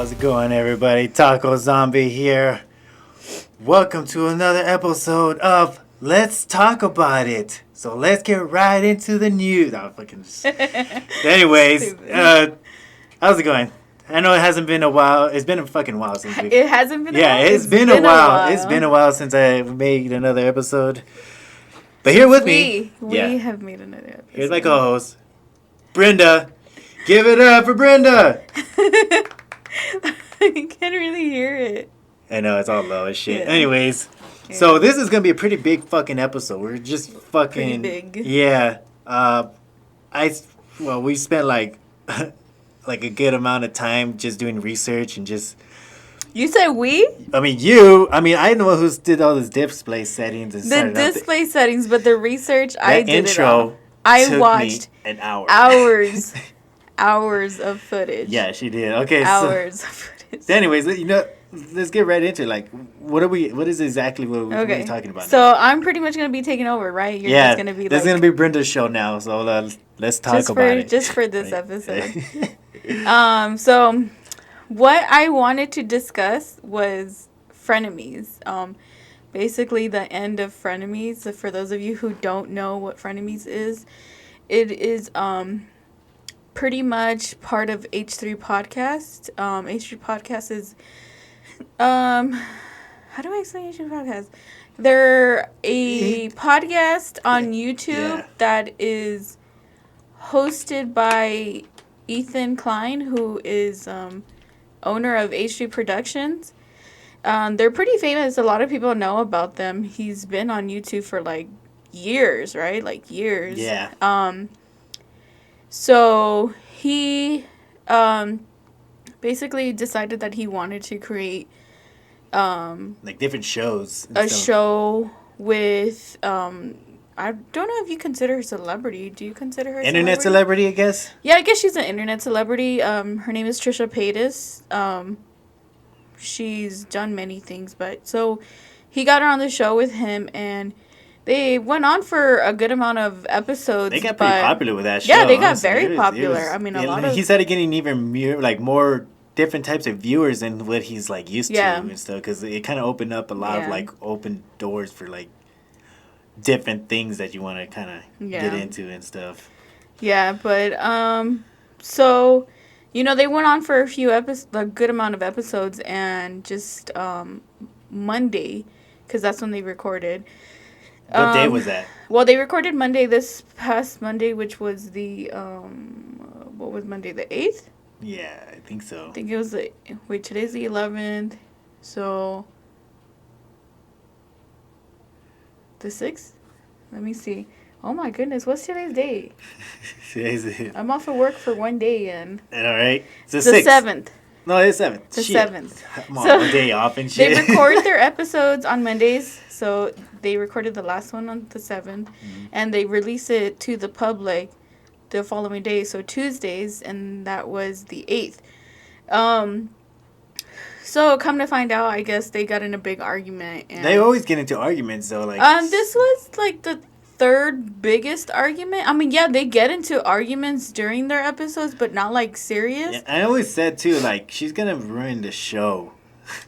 How's it going, everybody? Taco Zombie here. Welcome to another episode of Let's Talk About It. So let's get right into the news. Anyways, how's it going? I know it hasn't been a while. It's been a fucking while since we... It hasn't been a while? It's been a while. It's been a while since I made another episode. But here with me... We have made another episode. Here's my co-host, Brenda. Give it up for Brenda! I can't really hear it. I know, it's all low as shit. Yeah. Anyways, so this is going to be a pretty big fucking episode. We're just fucking... Pretty big. Yeah. We spent like a good amount of time just doing research and just... You said we? I mean, you. I mean, I know who did all this display settings. And the display settings, but the research, I did intro it all. I watched an hour. Hours of footage. Yeah, she did. Okay, hours of footage. So anyways, let's get right into it. Like, what is exactly what we're talking about? So now? I'm pretty much gonna be taking over, right? You're just gonna be. This is gonna be Brenda's show now. So let's talk about it. Just for this episode. So what I wanted to discuss was Frenemies. Basically the end of Frenemies. So for those of you who don't know what Frenemies is, it is pretty much part of H3 Podcast. H3 Podcast is how do I explain H3 Podcast? They're a podcast on YouTube that is hosted by Ethan Klein, who is owner of H3 Productions. They're pretty famous. A lot of people know about them. He's been on YouTube for like years, right? Like years. Yeah. So he basically decided that he wanted to create like different shows. A show with I don't know if you consider her celebrity. Do you consider her internet celebrity, I guess? Yeah, I guess she's an internet celebrity. Her name is Trisha Paytas. She's done many things, but so he got her on the show with him, and they went on for a good amount of episodes. They got pretty popular with that show. Yeah, they got very popular. I mean, he started getting even more different types of viewers than what he's like used to and stuff, because it kind of opened up a lot of like open doors for like different things that you want to kind of get into and stuff. Yeah, but so they went on for a good amount of episodes, and just Monday, because that's when they recorded. What day was that? Well, they recorded this past Monday, which was the what was Monday, the 8th? Yeah, I think so. I think it was today's the 11th, so the 6th? Let me see. Oh my goodness, what's today's date? I'm off of work for one day, and all right, it's the 7th. No, it's 7th. The 7th. I'm on a day off and shit. They record their episodes on Mondays, so they recorded the last one on the 7th, and they release it to the public the following day, so Tuesdays, and that was the 8th. So come to find out, I guess they got in a big argument. And they always get into arguments, though. Like this was like the third biggest argument. I mean, yeah, they get into arguments during their episodes, but not like serious. Yeah, I always said too, like, she's gonna ruin the show.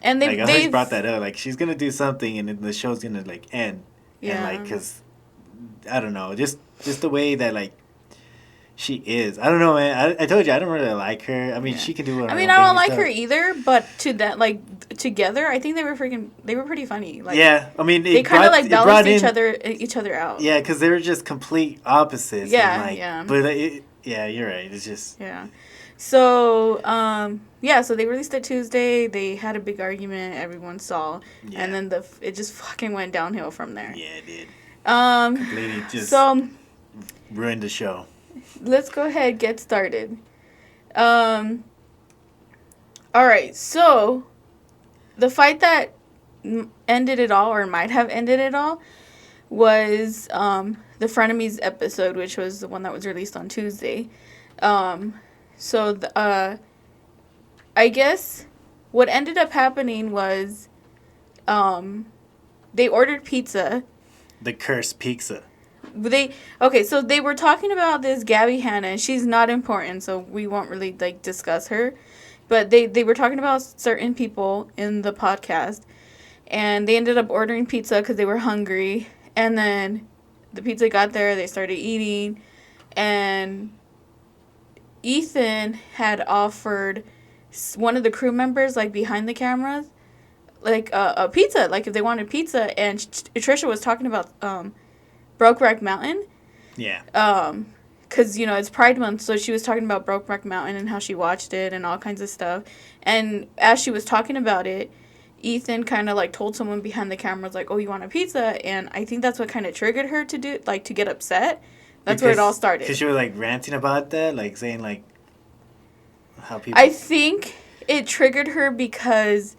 And I always brought that up. Like, she's gonna do something, and then the show's gonna like end. Yeah. And like, because I don't know, just the way that like she is. I don't know, man. I told you I don't really like her. I mean, she can do. I mean, I don't like her either. But together, I think they were pretty funny. Like, yeah, I mean, they kind of like balanced each other out. Yeah, because they were just complete opposites. Yeah, and, like, yeah. But yeah, you're right. It's just So so they released it Tuesday. They had a big argument. Everyone saw, and then it just fucking went downhill from there. Yeah, it did. Completely just ruined the show. Let's go ahead, get started. All right, so the fight that ended it all, or might have ended it all, was the Frenemies episode, which was the one that was released on Tuesday. So I guess what ended up happening was they ordered pizza. The cursed pizza. So they were talking about this Gabby Hanna, and she's not important, so we won't really discuss her, but they were talking about certain people in the podcast, and they ended up ordering pizza because they were hungry. And then the pizza got there, they started eating, and Ethan had offered one of the crew members, like behind the cameras, like a pizza, like if they wanted pizza. And Trisha was talking about Brokeback Mountain. Yeah. Because, you know, it's Pride Month, so she was talking about Brokeback Mountain and how she watched it and all kinds of stuff. And as she was talking about it, Ethan kind of, like, told someone behind the camera, like, oh, you want a pizza? And I think that's what kind of triggered her to do, like, to get upset. That's where it all started. Because she was, like, ranting about that, like, saying, like, how people... I think it triggered her because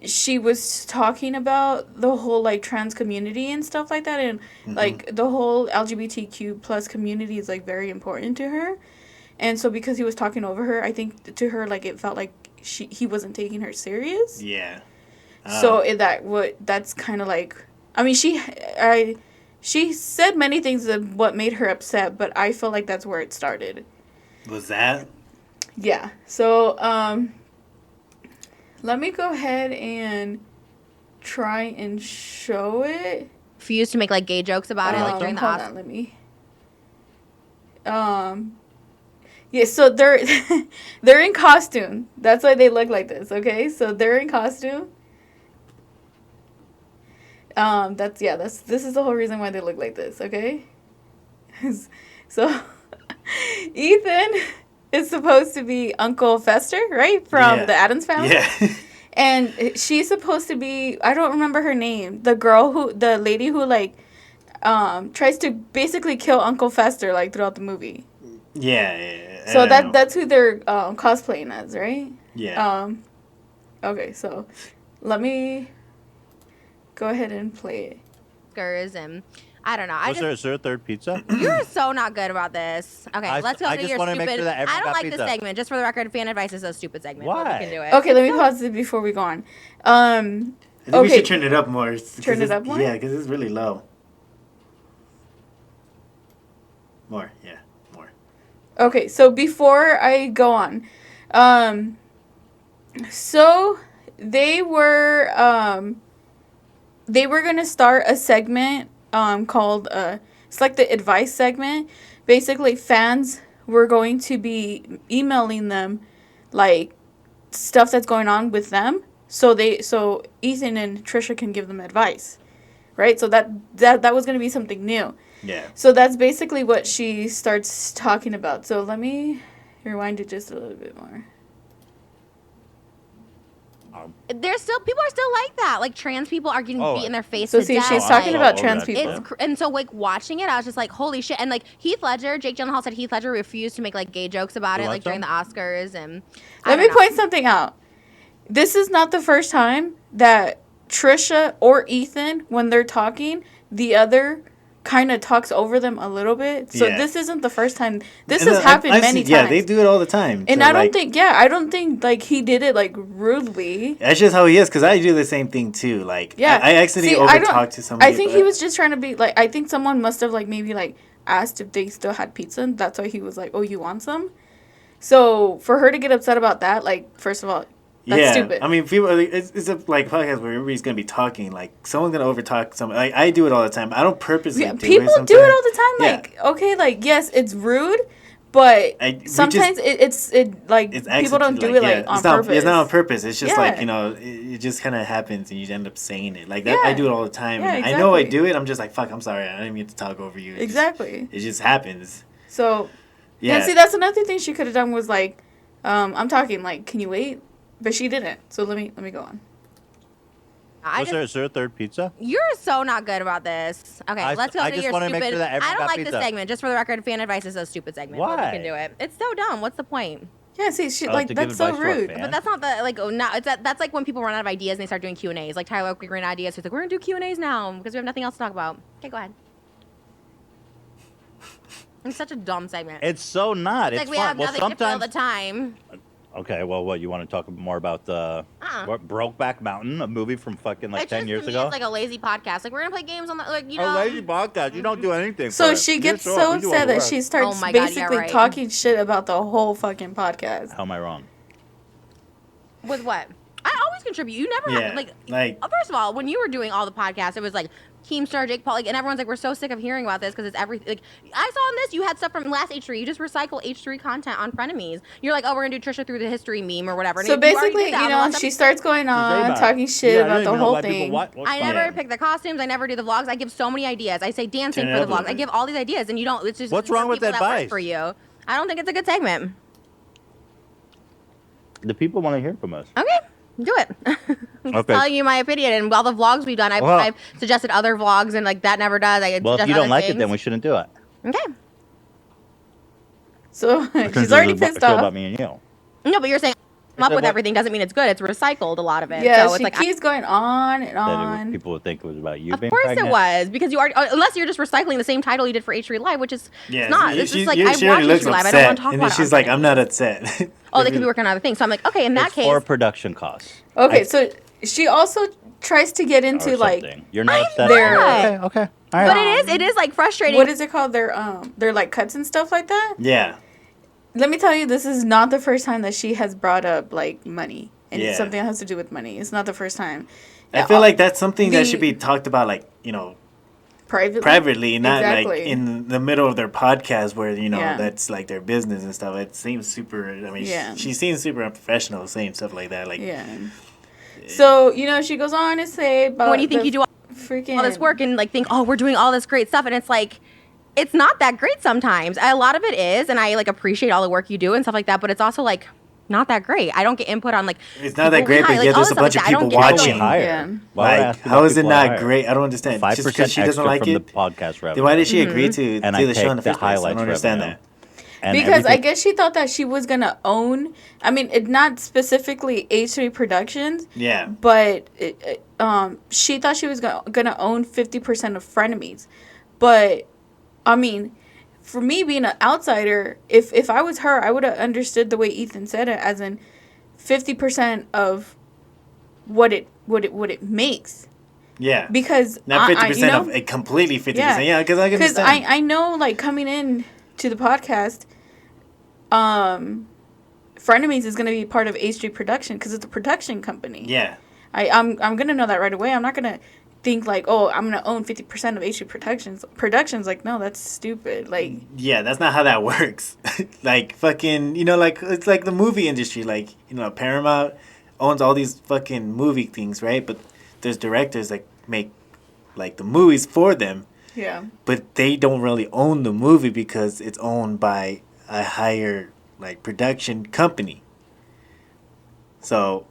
she was talking about the whole, like, trans community and stuff like that, and like the whole LGBTQ plus community is, like, very important to her. And so because he was talking over her, I think to her, like, it felt like he wasn't taking her serious. Yeah. So that's kind of like, I mean, she said many things of what made her upset, but I feel like that's where it started. Was that? Yeah. So let me go ahead and try and show it. Refused to make, like, gay jokes about it, like, during the Oscars. Let me. Yeah, so they're in costume. That's why they look like this, okay? So they're in costume. This is the whole reason why they look like this, okay? So Ethan is supposed to be Uncle Fester, right? From the Addams Family. Yeah. And she's supposed to be, I don't remember her name, the lady who, like, tries to basically kill Uncle Fester, like, throughout the movie. Yeah. So that's who they're cosplaying as, right? Yeah. Okay, so let me go ahead and play it. And I don't know. Is there a third pizza? You're so not good about this. Okay, let's go to your stupid. Make sure that everyone I don't got like pizza. this segment. Just for the record, fan advice is a stupid segment. Why? But we can do it. Okay, let me pause it before we go on. I think we should turn it up more. Turn it up more? Yeah, because it's really low. More, yeah, more. Okay, so before I go on, so they were gonna start a segment called it's like the advice segment. Basically, fans were going to be emailing them like stuff that's going on with them, so Ethan and Trisha can give them advice, right? So that was gonna be something new. Yeah. So that's basically what she starts talking about. So let me rewind it just a little bit more. People are still like that. Like, trans people are getting beat in their face. So to see, death. she's talking about trans people. And so, like, watching it, I was just like, holy shit. And, like, Jake Gyllenhaal said Heath Ledger refused to make, like, gay jokes about it, like, during the Oscars. And let me point something out. This is not the first time that Trisha or Ethan, when they're talking, the other kind of talks over them a little bit. So this isn't the first time. This has happened many times. Yeah, they do it all the time. And so, I don't think like he did it like rudely. That's just how he is, because I do the same thing too. Like, I accidentally overtalk to somebody. I think he was just trying to be like, I think someone must have like maybe like asked if they still had pizza, and that's why he was like, oh, you want some? So for her to get upset about that, like, first of all, that's stupid. I mean, people. It's a like podcast where everybody's gonna be talking. Like, someone's gonna overtalk someone. Like, I do it all the time. I don't purposely do it. People do it all the time. Like, okay, like, yes, it's rude, but sometimes it's people don't do it like on purpose. It's not on purpose. It's just like, you know, it just kind of happens, and you end up saying it. Like that, I do it all the time. Yeah, exactly. I know I do it. I'm just like, fuck. I'm sorry. I didn't mean to talk over you. Exactly. It just happens. So, yeah. See, that's another thing she could have done was like, I'm talking. Like, can you wait? But she didn't. So let me go on. Is there a third pizza? You're so not good about this. Okay, let's go to your stupid. Make sure that everyone I don't like pizza. this segment. Just for the record, fan advice is a stupid segment. Why? But we can do it. It's so dumb. What's the point? Yeah, see, that's so rude. But that's not the that's like when people run out of ideas and they start doing Q&As. Like Tyler Oakley ran ideas. So he's like, we're gonna do Q&As now because we have nothing else to talk about. Okay, go ahead. It's such a dumb segment. It's so not. It's like we have nothing to fill the time. Okay, well, what, you want to talk more about Brokeback Mountain, a movie from fucking 10 years ago? It's like a lazy podcast. Like, we're going to play games on the, like, you know. A lazy podcast. You don't do anything So she gets so upset that she starts basically talking shit about the whole fucking podcast. How am I wrong? With what? I always contribute. You never have, like, first of all, when you were doing all the podcasts, it was like Keemstar, Jake Paul, like, and everyone's like, we're so sick of hearing about this because it's everything. Like, I saw on this, you had stuff from last H3. You just recycle H3 content on Frenemies. You're like, oh, we're gonna do Trisha through the history meme or whatever. So basically, she starts going on talking shit about the whole thing. I never pick the costumes. I never do the vlogs. I give so many ideas. I say dancing for the vlogs. I give all these ideas, and you don't. It's just what's wrong with advice for you? I don't think it's a good segment. The people want to hear from us. Okay. Do it. I'm just telling you my opinion. And all the vlogs we've done, I've suggested other vlogs, and like that never does. Well, if you don't like it, then we shouldn't do it. Okay. So she's already pissed off. About me and you. No, but you're saying up with everything doesn't mean it's good. It's recycled, a lot of it. Yeah, so she keeps going on and on. People would think it was about you. Of course it was, because you are, unless you're just recycling the same title you did for H3 Live, which is it's not. It's just like I watch H3 Live. I don't want to talk about it. And she's like, I'm not upset. Oh, they could be working on other things. So I'm like, okay, in that case, for production costs. Okay, so she also tries to get into like you're not upset. Okay. All right. But it is like frustrating. What is it called? They're like cuts and stuff like that. Yeah. Let me tell you, this is not the first time that she has brought up like money and it's something that has to do with money. It's not the first time. I feel like that's something that should be talked about, like, privately, not like in the middle of their podcast where that's like their business and stuff. It seems super. I mean, she seems super unprofessional saying stuff like that. Like, So she goes on to say about when you think you do all this work and like think, oh, we're doing all this great stuff, and it's like, it's not that great sometimes. A lot of it is, and I like appreciate all the work you do and stuff like that, but it's also like not that great. I don't get input on like it's not that great, but there's a bunch of people watching. Like, how is it not great? I don't understand. 5% just because she doesn't like it. The podcast revenue. Then why did she agree to and do the show in the first place? I don't understand that. Because I guess she thought that she was gonna own. I mean, it not specifically H3 Productions. Yeah. But she thought she was gonna own 50% of Frenemies, but I mean, for me being an outsider, if I was her, I would have understood the way Ethan said it, as in 50% of what it makes. Yeah. Because not 50% of it, completely 50%. Yeah, because I can understand. I know, like, coming in to the podcast, Frenemies is going to be part of H3 Production because it's a production company. Yeah. I'm going to know that right away. I'm not going to think like, oh, I'm going to own 50% of H3 Productions. Like, no, that's stupid. Like, yeah, that's not how that works. Like, fucking, like, it's like the movie industry. Like, Paramount owns all these fucking movie things, right? But there's directors that make, like, the movies for them. Yeah. But they don't really own the movie because it's owned by a higher, like, production company. So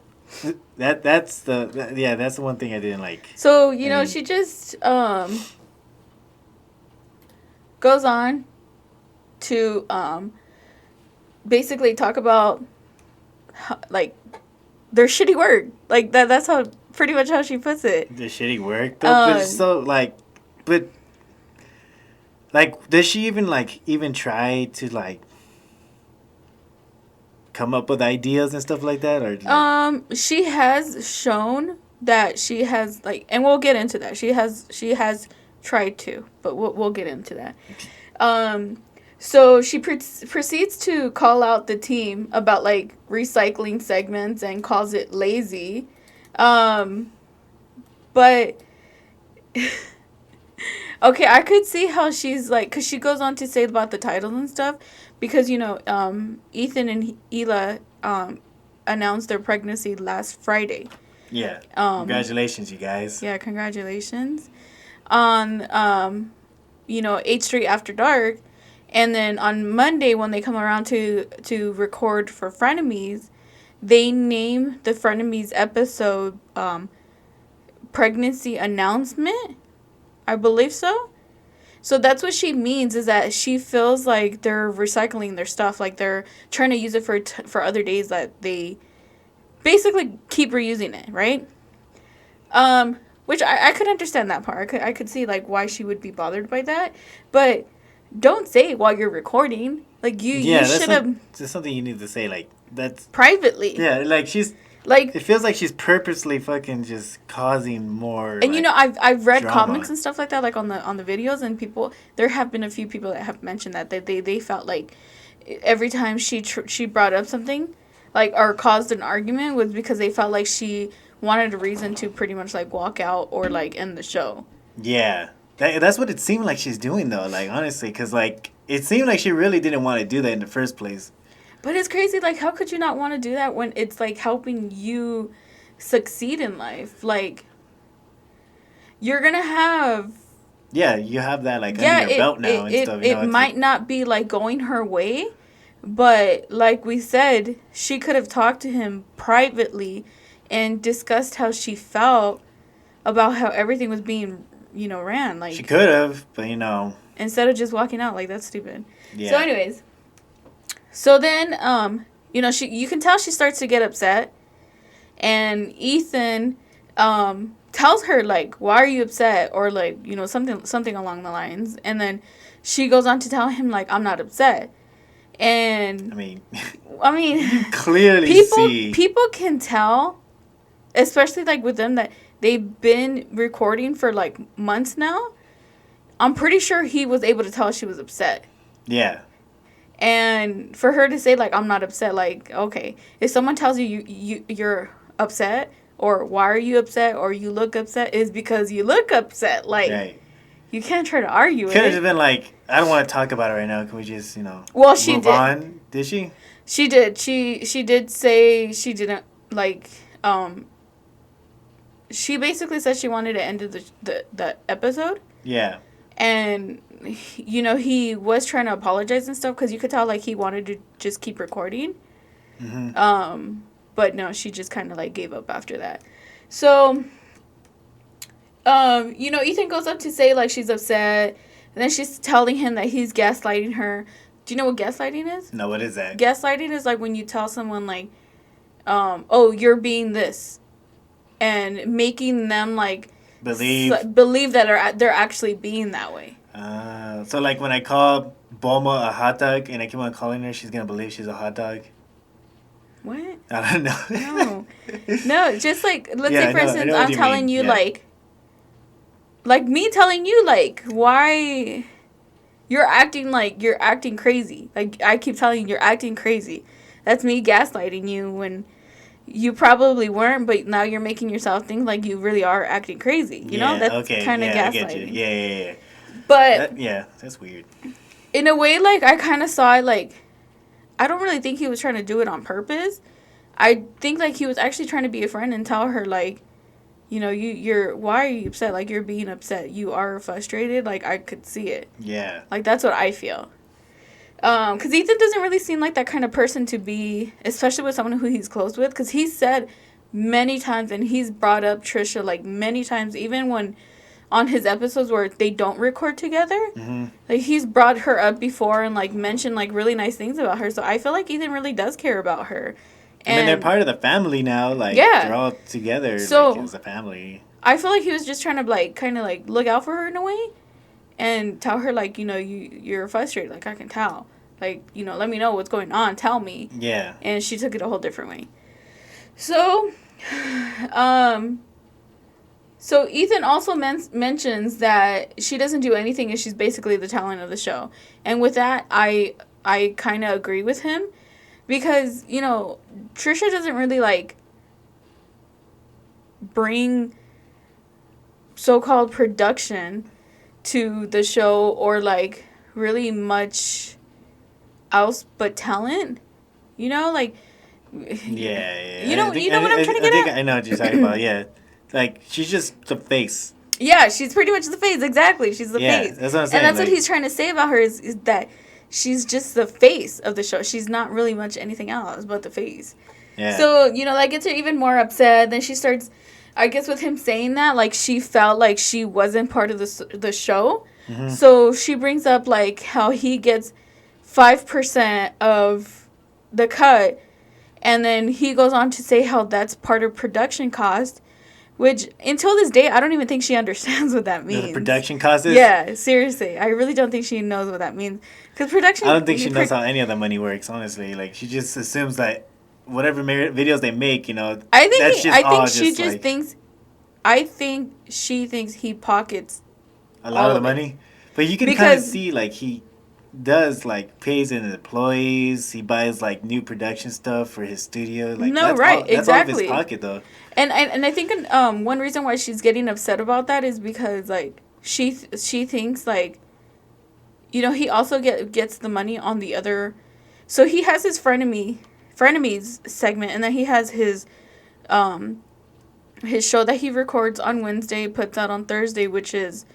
that's the one thing I didn't like. So she just goes on to basically talk about like their shitty work. Like that's how pretty much how she puts it. The shitty work, but it's so like, but like, does she even try to like come up with ideas and stuff like that, or she has shown that she has like, and we'll get into that. She has tried to, but we'll get into that. So she proceeds to call out the team about like recycling segments and calls it lazy, but okay, I could see how she's like, because she goes on to say about the titles and stuff. Because, Ethan and Hila announced their pregnancy last Friday. Yeah. Congratulations, you guys. Yeah, congratulations. On, H3 After Dark. And then on Monday, when they come around to record for Frenemies, they name the Frenemies episode Pregnancy Announcement. I believe so. So that's what she means, is that she feels like they're recycling their stuff, like they're trying to use it for other days that they basically keep reusing it, right? Which I could understand that part. I could see like why she would be bothered by that, but don't say it while you're recording. Like you should have. That's something you need to say. Like that's privately. Yeah, like she's. Like, it feels like she's purposely fucking just causing more. And like, I've read drama. comments and stuff like that, like on the videos, and there have been a few people that have mentioned that they felt like every time she brought up something, like, or caused an argument was because they felt like she wanted a reason to pretty much, like, walk out or, like, end the show. Yeah. That's what it seemed like she's doing, though, like, honestly, because, like, it seemed like she really didn't want to do that in the first place. But it's crazy, like, how could you not want to do that when it's, like, helping you succeed in life? Like, you're gonna have... Yeah, you have that, like, under your belt now and stuff. It might not be, like, going her way, but, like we said, she could have talked to him privately and discussed how she felt about how everything was being, you know, ran. Like, she could have, but, you know... Instead of just walking out, like, that's stupid. Yeah. So, anyways... So then, you know, you can tell she starts to get upset. And Ethan tells her, like, why are you upset? Or, like, you know, something along the lines. And then she goes on to tell him, like, I'm not upset. And... I mean... you clearly people can tell, especially, like, with them, that they've been recording for, like, months now. I'm pretty sure he was able to tell she was upset. Yeah. And for her to say, like, I'm not upset, like, okay. If someone tells you're upset, or why are you upset, or you look upset, is because you look upset. Like, right. You can't try to argue it. Could have been like, I don't want to talk about it right now. Can we just, you know, move on? Did she? She did. She did say she didn't, like, she basically said she wanted to end the episode. Yeah. And, you know, he was trying to apologize and stuff because you could tell, like, he wanted to just keep recording. Mm-hmm. But no, she just kind of, like, gave up after that. So, you know, Ethan goes up to say, like, she's upset. And then she's telling him that he's gaslighting her. Do you know what gaslighting is? No, what is that? Gaslighting is, like, when you tell someone, like, oh, you're being this. And making them, like... Believe that they're actually being that way. So like when I call Bulma a hot dog and I keep on calling her, she's gonna believe she's a hot dog. What? I don't know. No, just like let's say for instance, I'm telling you like me telling you like why you're acting crazy. Like I keep telling you you're acting crazy. That's me gaslighting you when you probably weren't, but now you're making yourself think like you really are acting crazy. You know? That's kind of gaslighting. I get you. Yeah. But... that's weird. In a way, like, I kind of saw it, like... I don't really think he was trying to do it on purpose. I think, like, he was actually trying to be a friend and tell her, like... You know, you're... Why are you upset? Like, you're being upset. You are frustrated. Like, I could see it. Yeah. Like, that's what I feel. Because Ethan doesn't really seem like that kind of person to be, especially with someone who he's close with. Because he's said many times, and he's brought up Trisha, like, many times, even when on his episodes where they don't record together. Mm-hmm. Like, he's brought her up before and, like, mentioned, like, really nice things about her. So I feel like Ethan really does care about her. And I mean, they're part of the family now. Like, they're all together like, as a family. I feel like he was just trying to, like, kind of, like, look out for her in a way. And tell her, like, you know, you're frustrated. Like, I can tell. Like, you know, let me know what's going on. Tell me. Yeah. And she took it a whole different way. So, so Ethan also mentions that she doesn't do anything and she's basically the talent of the show. And with that, I kind of agree with him. Because, you know, Trisha doesn't really, like, bring so-called production to the show or, like, really much else but talent. You know, like... Yeah. You know what I'm trying to get at? I know what you're talking about, yeah. Like, she's just the face. Yeah, she's pretty much the face, exactly. She's the face. That's what I'm saying. And that's what he's trying to say about her is that she's just the face of the show. She's not really much anything else but the face. Yeah. So, you know, that gets her even more upset. Then she starts... I guess with him saying that, like, she felt like she wasn't part of the show. Mm-hmm. So she brings up, like, how he gets 5% of the cut. And then he goes on to say how that's part of production cost. Which, until this day, I don't even think she understands what that means. The production cost is? Yeah, seriously. I really don't think she knows what that means. Because production... I don't think she knows how any of the money works, honestly. Like, she just assumes that... whatever videos they make, you know, I think she thinks he pockets a lot of the money. But you can kind of see, like, he does like pays his employees. He buys like new production stuff for his studio. Like no, that's right, all, that's exactly. all of his pocket though. And I think one reason why she's getting upset about that is because like she thinks like, you know, he also gets the money on the other. So he has his Frenemies segment, and then he has his show that he records on Wednesday, puts out on Thursday, which is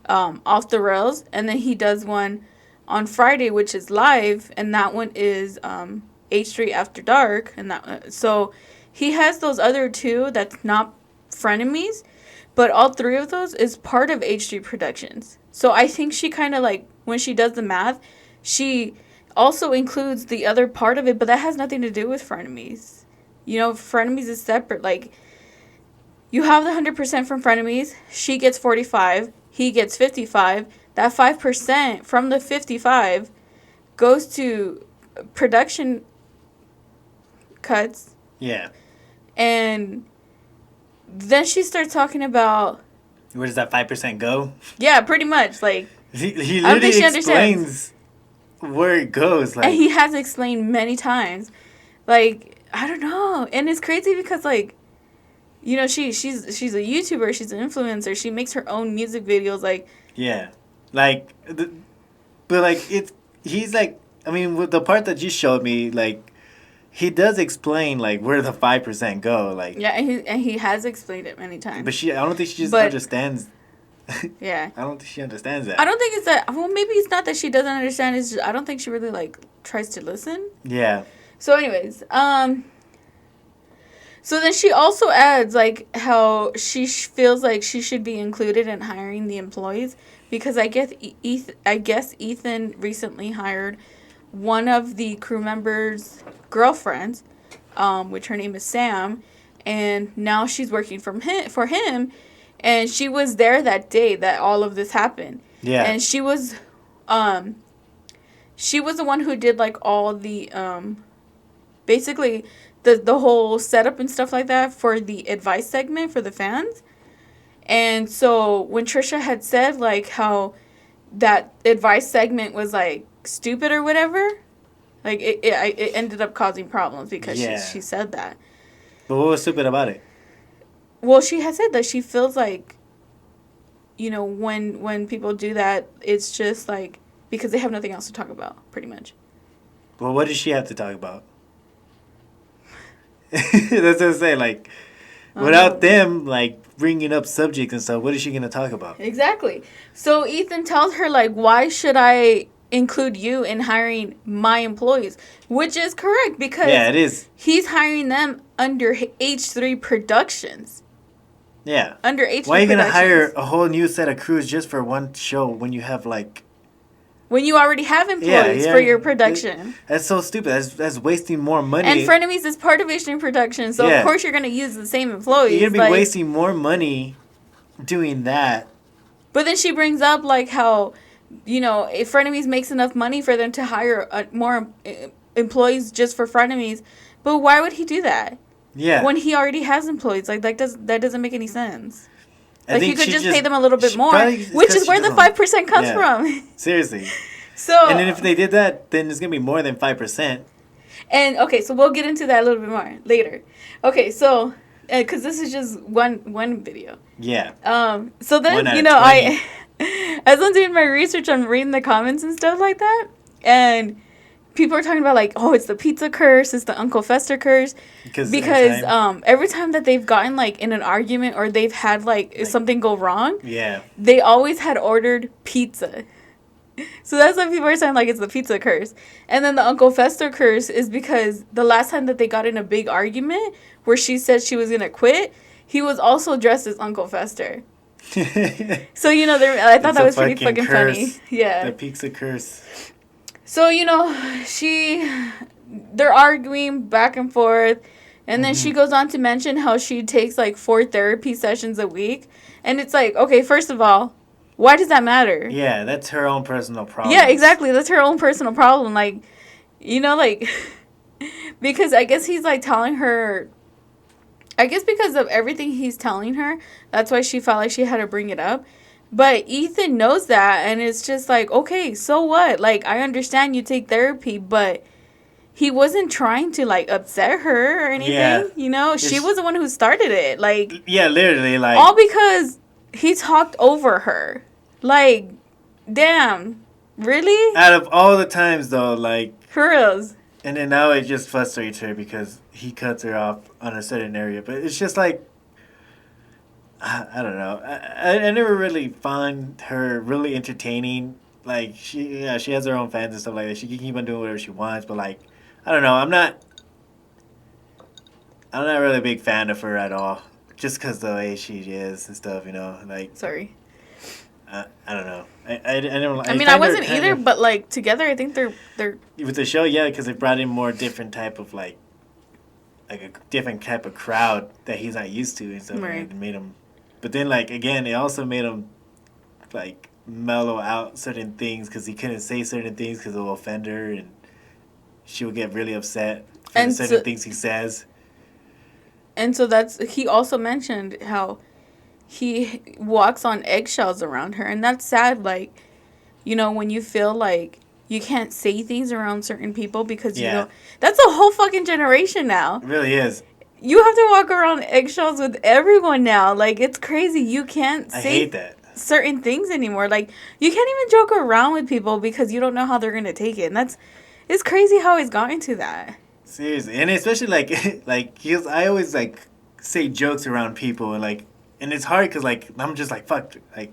Off the Rails, and then he does one on Friday, which is live, and that one is H3 After Dark, and that so he has those other two that's not Frenemies, but all three of those is part of H3 Productions. So I think she kind of like, when she does the math, she also includes the other part of it, but that has nothing to do with Frenemies. You know, Frenemies is separate. Like, you have the 100% from Frenemies. She gets 45. He gets 55. That 5% from the 55 goes to production cuts. Yeah. And then she starts talking about... Where does that 5% go? Yeah, pretty much. Like, he literally explains where it goes. Like, and he has explained many times. Like, I don't know. And it's crazy because, like, you know, she's a YouTuber. She's an influencer. She makes her own music videos. Like, yeah. Like, but, like, he's, like, I mean, with the part that you showed me, like, he does explain, like, where the 5% go. Like, yeah, and he has explained it many times. But I don't think she just understands. Yeah. I don't think she understands that. I don't think it's that, well, maybe it's not that she doesn't understand. It's just, I don't think she really, like, tries to listen. Yeah. So, anyways, so then she also adds, like, how she feels like she should be included in hiring the employees because I guess Ethan recently hired one of the crew members' girlfriends, which her name is Sam, and now she's working for him, and she was there that day that all of this happened. Yeah. And she was the one who did, like, all the, basically the whole setup and stuff like that for the advice segment for the fans. And so when Trisha had said, like, how that advice segment was, like, stupid or whatever, like, it ended up causing problems because she said that. But what was stupid about it? Well, she has said that she feels like, you know, when people do that, it's just, like, because they have nothing else to talk about, pretty much. Well, what does she have to talk about? That's what I'm saying, like, without them, like, bringing up subjects and stuff, what is she going to talk about? Exactly. So Ethan tells her, like, why should I include you in hiring my employees? Which is correct because it is. He's hiring them under H3 Productions. Yeah. Under H3 Why are you going to Productions. hire a whole new set of crews just for one show when you have, like... When you already have employees for your production. That's so stupid. That's wasting more money. And Frenemies is part of H3 Productions, so of course you're going to use the same employees. You're going to be wasting more money doing that. But then she brings up, like, how, you know, if Frenemies makes enough money for them to hire more employees just for Frenemies, but why would he do that? Yeah. When he already has employees. Like, that doesn't make any sense. Like, you could just pay them a little bit more, which is where the 5% comes from. Seriously. So, and then if they did that, then it's going to be more than 5%. And, okay, so we'll get into that a little bit more later. Okay, so, because this is just one video. Yeah. So then, you know, as I'm doing my research, I'm reading the comments and stuff like that, and people are talking about, like, oh, it's the pizza curse, it's the Uncle Fester curse. Because every time that they've gotten, like, in an argument or they've had, like something go wrong, they always had ordered pizza. So that's why people are saying, like, it's the pizza curse. And then the Uncle Fester curse is because the last time that they got in a big argument where she said she was going to quit, he was also dressed as Uncle Fester. So, you know, I thought that was pretty fucking funny. Yeah. The pizza curse. So, you know, they're arguing back and forth. And then she goes on to mention how she takes, like, 4 therapy sessions a week. And it's like, okay, first of all, why does that matter? Yeah, that's her own personal problem. Yeah, exactly. That's her own personal problem. Like, you know, like, because I guess he's, like, telling her, I guess because of everything he's telling her, that's why she felt like she had to bring it up. But Ethan knows that, and it's just like, okay, so what? Like, I understand you take therapy, but he wasn't trying to, like, upset her or anything, yeah. you know? She was the one who started it, like... Yeah, literally, like... All because he talked over her. Like, damn, really? Out of all the times, though, like... For reals. And then now it just frustrates her because he cuts her off on a certain area. But it's just like... I don't know. I never really found her really entertaining. Like, she has her own fans and stuff like that. She can keep on doing whatever she wants, but, like... I don't know. I'm not really a big fan of her at all. Just because the way she is and stuff, you know. Like, sorry. I don't know. I don't. I mean, I wasn't either, but like together, I think they're with the show, yeah, because they brought in more different type of like a different type of crowd that he's not used to and stuff, right. And made him. But then, like again, it also made him like mellow out certain things because he couldn't say certain things because it'll offend her and she will get really upset for certain things he says. And so he also mentioned how he walks on eggshells around her. And that's sad, like, you know, when you feel like you can't say things around certain people because, you know, that's a whole fucking generation now. It really is. You have to walk around eggshells with everyone now. Like, it's crazy. You can't say certain things anymore. Like, you can't even joke around with people because you don't know how they're going to take it. And it's crazy how he's gotten to that. Seriously. And especially, I always, like, say jokes around people. And it's hard because, like, I'm just like, fuck. Like,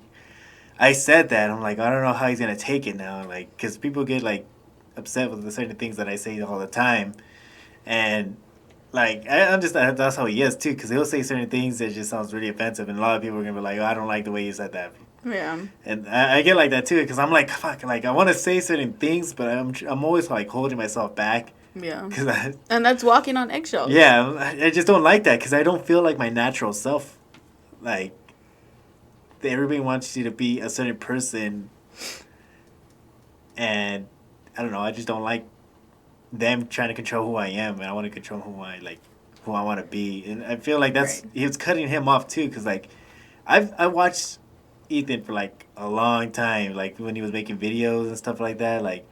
I said that. I'm like, I don't know how he's going to take it now. Like, because people get, like, upset with the certain things that I say all the time. And, like, I'm just, that's how he is, too. Because he'll say certain things that just sounds really offensive. And a lot of people are going to be like, oh, I don't like the way you said that. Yeah. And I get like that, too. Because I'm like, fuck. Like, I want to say certain things, but I'm always, like, holding myself back. Yeah. And that's walking on eggshells. Yeah, I just don't like that because I don't feel like my natural self. Like, everybody wants you to be a certain person. And, I don't know, I just don't like them trying to control who I am. And I want to control who I want to be. And I feel like he was cutting him off too because, like, I watched Ethan for, like, a long time. Like, when he was making videos and stuff like that, like,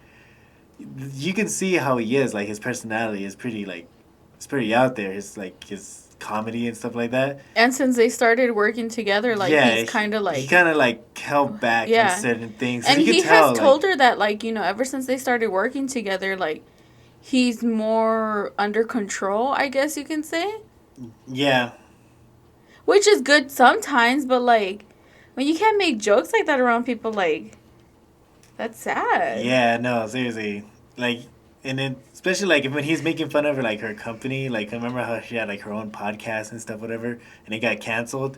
you can see how he is. Like, his personality is pretty, like, it's pretty out there. His comedy and stuff like that. And since they started working together, like, he's kind of, like... He kind of, like, held back in certain things. And he has told her that, like, you know, ever since they started working together, like, he's more under control, I guess you can say. Yeah. Which is good sometimes, but, like, when you can't make jokes like that around people, like... That's sad. Yeah, no, seriously. Like, and then, especially, like, when he's making fun of her, like, her company, like, I remember how she had, like, her own podcast and stuff, whatever, and it got canceled.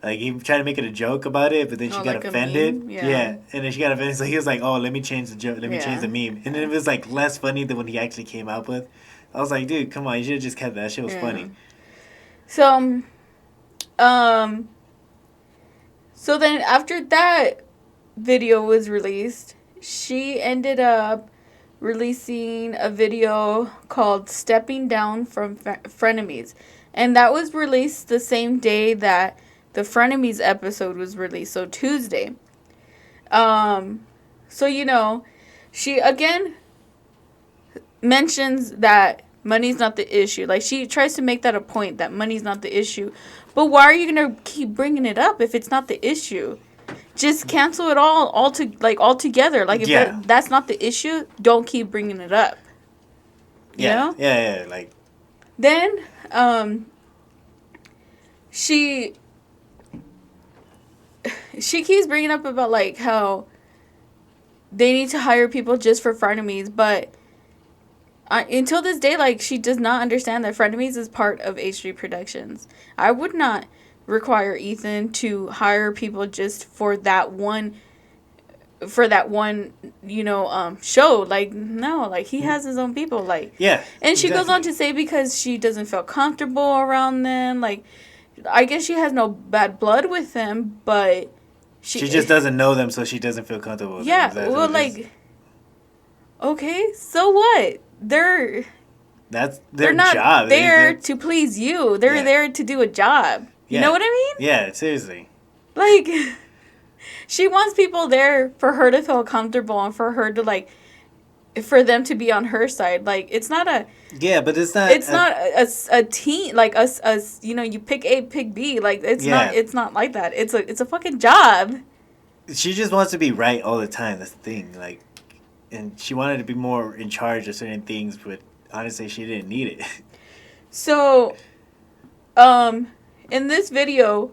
Like, he tried to make it a joke about it, but then she got offended. Yeah. And then she got offended, so he was like, oh, let me change the joke, let me change the meme. And then it was, like, less funny than what he actually came out with. I was like, dude, come on, you should have just kept that. That shit was funny. So, so then after that video was released, she ended up releasing a video called Stepping Down from Frenemies. And that was released the same day that the Frenemies episode was released, so Tuesday. So, you know, she again mentions that money's not the issue. Like, she tries to make that a point, that money's not the issue. But why are you going to keep bringing it up if it's not the issue? Just cancel it all together. Like, if that's not the issue, don't keep bringing it up. You know? Yeah, like. Then, she keeps bringing up about, like, how they need to hire people just for Frenemies, but until this day, like, she does not understand that Frenemies is part of H3 Productions. I would not require Ethan to hire people just for that one you know show. Like, no, like, he has his own people, like, and she goes on to say because she doesn't feel comfortable around them. Like, I guess she has no bad blood with them, but she just doesn't know them, so she doesn't feel comfortable with them. Well, like, okay, so what? That's their not job. There to please you. They're there to do a job. You know what I mean? Yeah, seriously. Like, She wants people there for her to feel comfortable and for her to like, for them to be on her side. Like, it's not a... Yeah, but it's not... It's not a team, like, you know, you pick A, pick B. Like, it's not like that. It's a fucking job. She just wants to be right all the time. That's the thing. Like, and she wanted to be more in charge of certain things, but honestly, she didn't need it. So, in this video...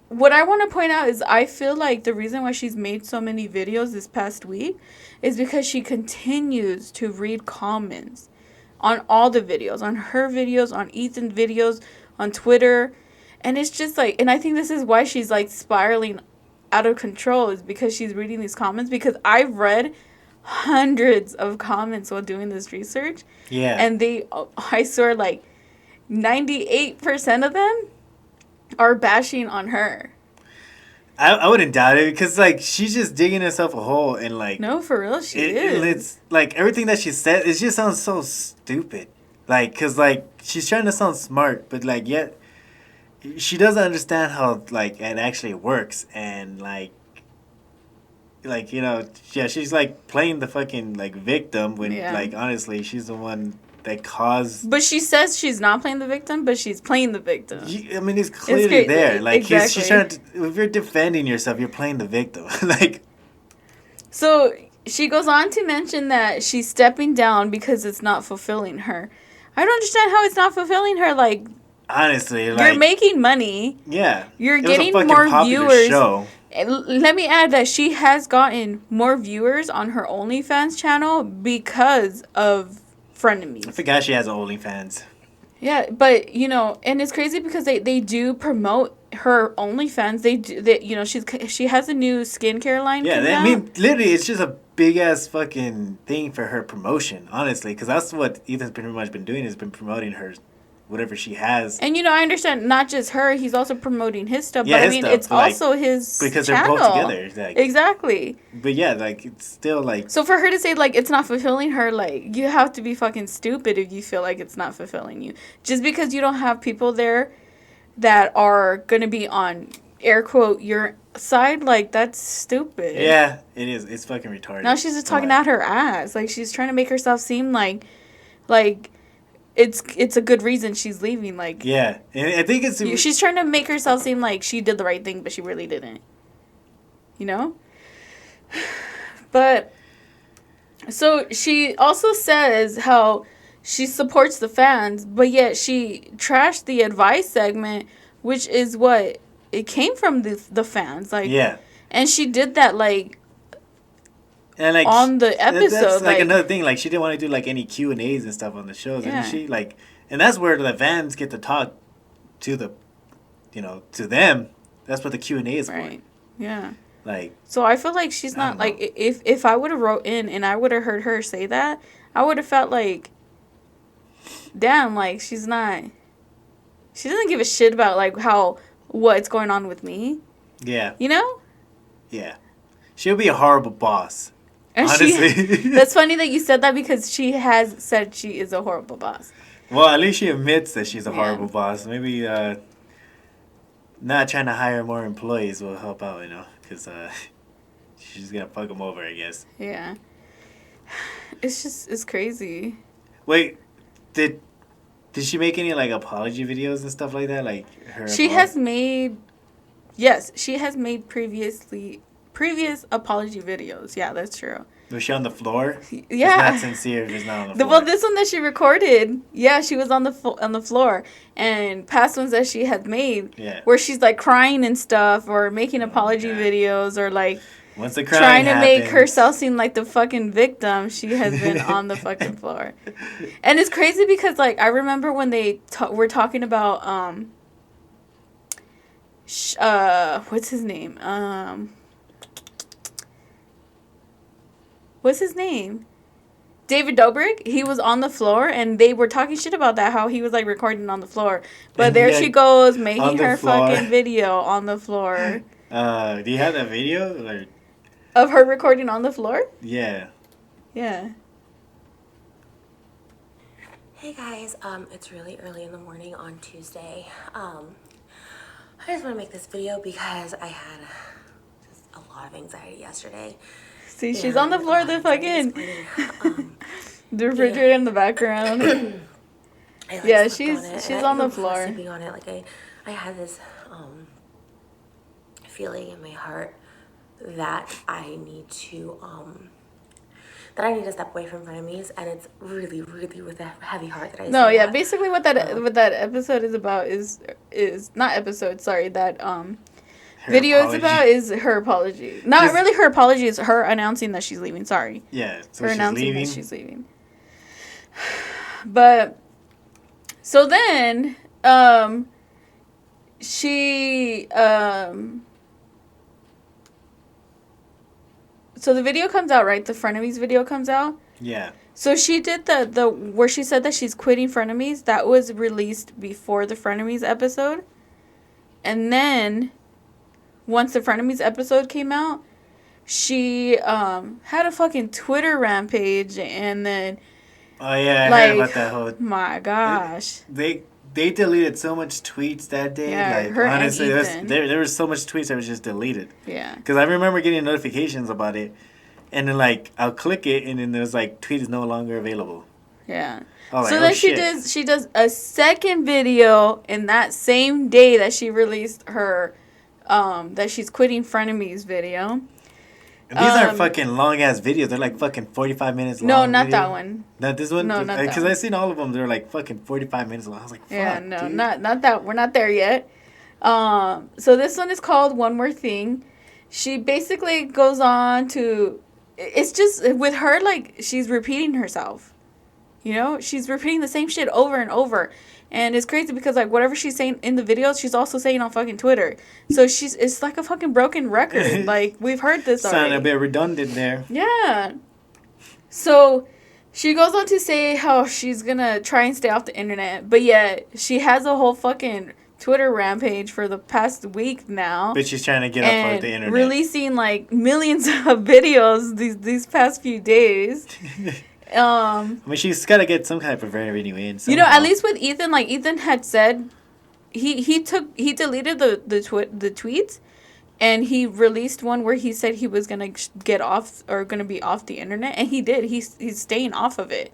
What I want to point out is I feel like the reason why she's made so many videos this past week is because she continues to read comments on all the videos, on her videos, on Ethan's videos, on Twitter. And it's just like, and I think this is why she's like spiraling out of control, is because she's reading these comments. Because I've read hundreds of comments while doing this research. Yeah. And I swear, like 98% of them are bashing on her. I wouldn't doubt it, because like she's just digging herself a hole, and like, no, for real, she is. It's like everything that she said, it just sounds so stupid. Like, cause like she's trying to sound smart, but like yet she doesn't understand how like it actually works, and like you know, yeah, she's like playing the fucking like victim when like honestly she's the one that caused... But she says she's not playing the victim, but she's playing the victim. I mean, it's clearly there. Like, exactly. She's trying to... If you're defending yourself, you're playing the victim. Like... So, she goes on to mention that she's stepping down because it's not fulfilling her. I don't understand how it's not fulfilling her. Like... Honestly, like... You're making money. Yeah. You're getting more viewers. Show. Let me add that she has gotten more viewers on her OnlyFans channel because of Frenemies. I forgot she has OnlyFans. Yeah, but you know, and it's crazy because they do promote her OnlyFans. You know, she has a new skincare line. Yeah, I mean, literally, it's just a big ass fucking thing for her promotion. Honestly, because that's what Ethan's pretty much been doing, has been promoting her, whatever she has. And you know, I understand not just her; he's also promoting his stuff. Yeah, but I mean, it's also his because channel. They're both together. Like, exactly. But yeah, like it's still like. So for her to say like it's not fulfilling her, like you have to be fucking stupid if you feel like it's not fulfilling you. Just because you don't have people there that are gonna be on air quote your side, like that's stupid. Yeah, it is. It's fucking retarded. Now she's just talking out her ass. Like she's trying to make herself seem like. It's a good reason she's leaving. Like yeah, and I think it's she's trying to make herself seem like she did the right thing, but she really didn't. You know. But so she also says how she supports the fans, but yet she trashed the advice segment, which is what it came from the fans. Like yeah, and she did that like. And like on the episode, that's like another thing. Like she didn't want to do like any Q&As and stuff on the shows, and she like, and that's where the fans get to talk to the, you know, to them. That's what the Q&A is for. Yeah. Like. So I feel like she's not like if I would have wrote in and I would have heard her say that, I would have felt like, damn, like she's not. She doesn't give a shit about like what's going on with me. Yeah. You know. Yeah. She'll be a horrible boss. And honestly. That's funny that you said that because she has said she is a horrible boss. Well, at least she admits that she's a horrible boss. Maybe not trying to hire more employees will help out, you know, because she's going to fuck them over, I guess. Yeah. It's crazy. Wait, did she make any, like, apology videos and stuff like that? Like, her... She has made... Yes, she has made previous apology videos. Yeah, that's true. Was she on the floor? Yeah. It's not sincere if it's not on the floor. Well, this one that she recorded, yeah, she was on the floor. And past ones that she had made, where she's like crying and stuff, or making apology videos, or like once the trying to make herself seem like the fucking victim, she has been on the fucking floor. And it's crazy because like I remember when they were talking about what's his name? What's his name? David Dobrik. He was on the floor, and they were talking shit about that, how he was, like, recording on the floor. But and there she goes, making her fucking video on the floor. Do you have that video? Or? Of her recording on the floor? Yeah. Yeah. Hey, guys. It's really early in the morning on Tuesday. I just want to make this video because I had just a lot of anxiety yesterday. See, she's on the floor. The fucking the refrigerator in the background. Yeah, she's on the floor. Sleeping on it, like I had this feeling in my heart that I need to step away from Frenemies, and it's really, really with a heavy heart that I. No, yeah, basically what that episode is about is not episode. Sorry, that video apology. Is about is her apology. Not really her apology. It's her announcing that she's leaving. Sorry. Yeah, so her she's announcing leaving. That she's leaving. But so then, she so the video comes out, right? The Frenemies video comes out. Yeah. So she did the where she said that she's quitting Frenemies. That was released before the Frenemies episode. And then, once the Frenemies episode came out, she had a fucking Twitter rampage, and then. Oh yeah, I heard about that whole. My gosh. They deleted so much tweets that day. Yeah, like her honestly, and there was so much tweets that was just deleted. Yeah. Because I remember getting notifications about it, and then like I'll click it, and then there's like tweet is no longer available. Yeah. Oh, so then she does a second video in that same day that she released her that she's quitting Frenemies video. And these aren't fucking long ass videos. They're like fucking 45 minutes long. No, not that one. Not this one. No, not that one. Because I've seen all of them. They're like fucking 45 minutes long. I was like, fuck, yeah, no, dude. not that. We're not there yet. So this one is called One More Thing. She basically goes on to. It's just with her like she's repeating herself. You know, she's repeating the same shit over and over. And it's crazy because, like, whatever she's saying in the videos, she's also saying on fucking Twitter. So it's like a fucking broken record. Like, we've heard this already. Sounded a bit redundant there. Yeah. So she goes on to say how she's gonna try and stay off the internet. But yet, she has a whole fucking Twitter rampage for the past week now. But she's trying to get off of the internet. Releasing, like, millions of videos these past few days. I mean, she's got to get some kind of revenue in. You know, at least with Ethan, like Ethan had said, he deleted the tweets, and he released one where he said he was gonna get off or gonna be off the internet, and he did. He's staying off of it.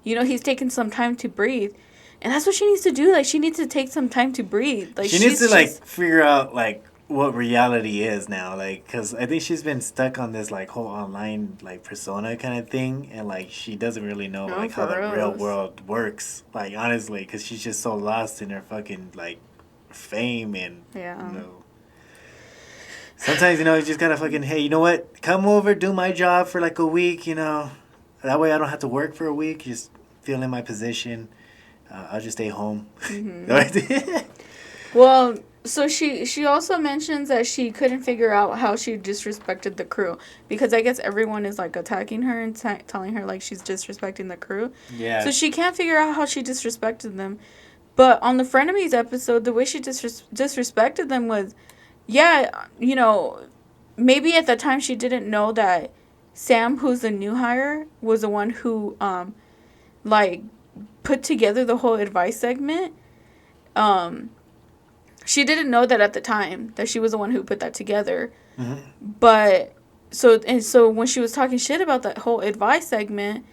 You know, he's taking some time to breathe, and that's what she needs to do. Like, she needs to take some time to breathe. Like, she needs to like figure out like what reality is now, like, because I think she's been stuck on this like whole online like persona kind of thing, and like she doesn't really know like how the real world works, like, honestly, because she's just so lost in her fucking like fame. And you know, sometimes, you know, you just gotta fucking, hey, you know what, come over, do my job for like a week, you know, that way I don't have to work for a week, just feel in my position. I'll just stay home. Mm-hmm. Well, so she also mentions that she couldn't figure out how she disrespected the crew, because I guess everyone is like attacking her and telling her like she's disrespecting the crew. Yeah. So she can't figure out how she disrespected them. But on the Frenemies episode, the way she disrespected them was, yeah, you know, maybe at the time she didn't know that Sam, who's the new hire, was the one who like put together the whole advice segment. She didn't know that at the time, that she was the one who put that together. Mm-hmm. But, so when she was talking shit about that whole advice segment,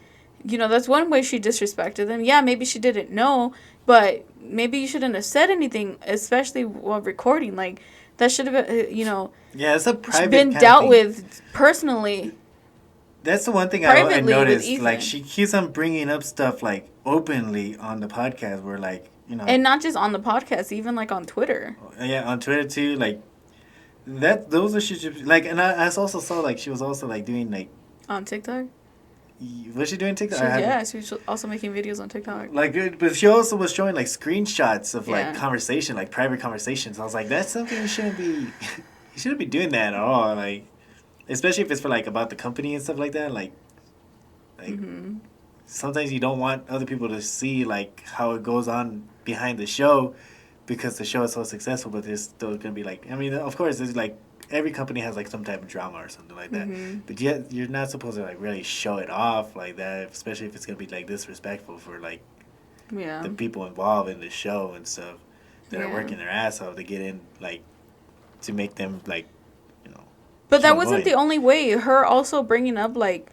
you know, that's one way she disrespected them. Yeah, maybe she didn't know, but maybe you shouldn't have said anything, especially while recording. Like, that should have been, you know... Yeah, it's a private been dealt with personally. That's the one thing I noticed. Like, she keeps on bringing up stuff, like, openly on the podcast where, like, you know, and not just on the podcast, even like on Twitter. Yeah, on Twitter too. Like that, those are shit. Like, and I also saw like she was also like doing like on TikTok. Was she doing TikTok? She was also making videos on TikTok. Like, but she also was showing like screenshots of like conversation, like private conversations. I was like, that's something you shouldn't be. You shouldn't be doing that at all. Like, especially if it's for like about the company and stuff like that. Like. Mm-hmm. Sometimes you don't want other people to see like how it goes on behind the show, because the show is so successful. But there's still gonna be like, I mean, of course, there's like every company has like some type of drama or something like that. Mm-hmm. But yet you're not supposed to like really show it off like that, especially if it's gonna be like disrespectful for like the people involved in the show and stuff. that are working their ass off to get in, like, to make them, like, But that wasn't the only way. Her also bringing up, like,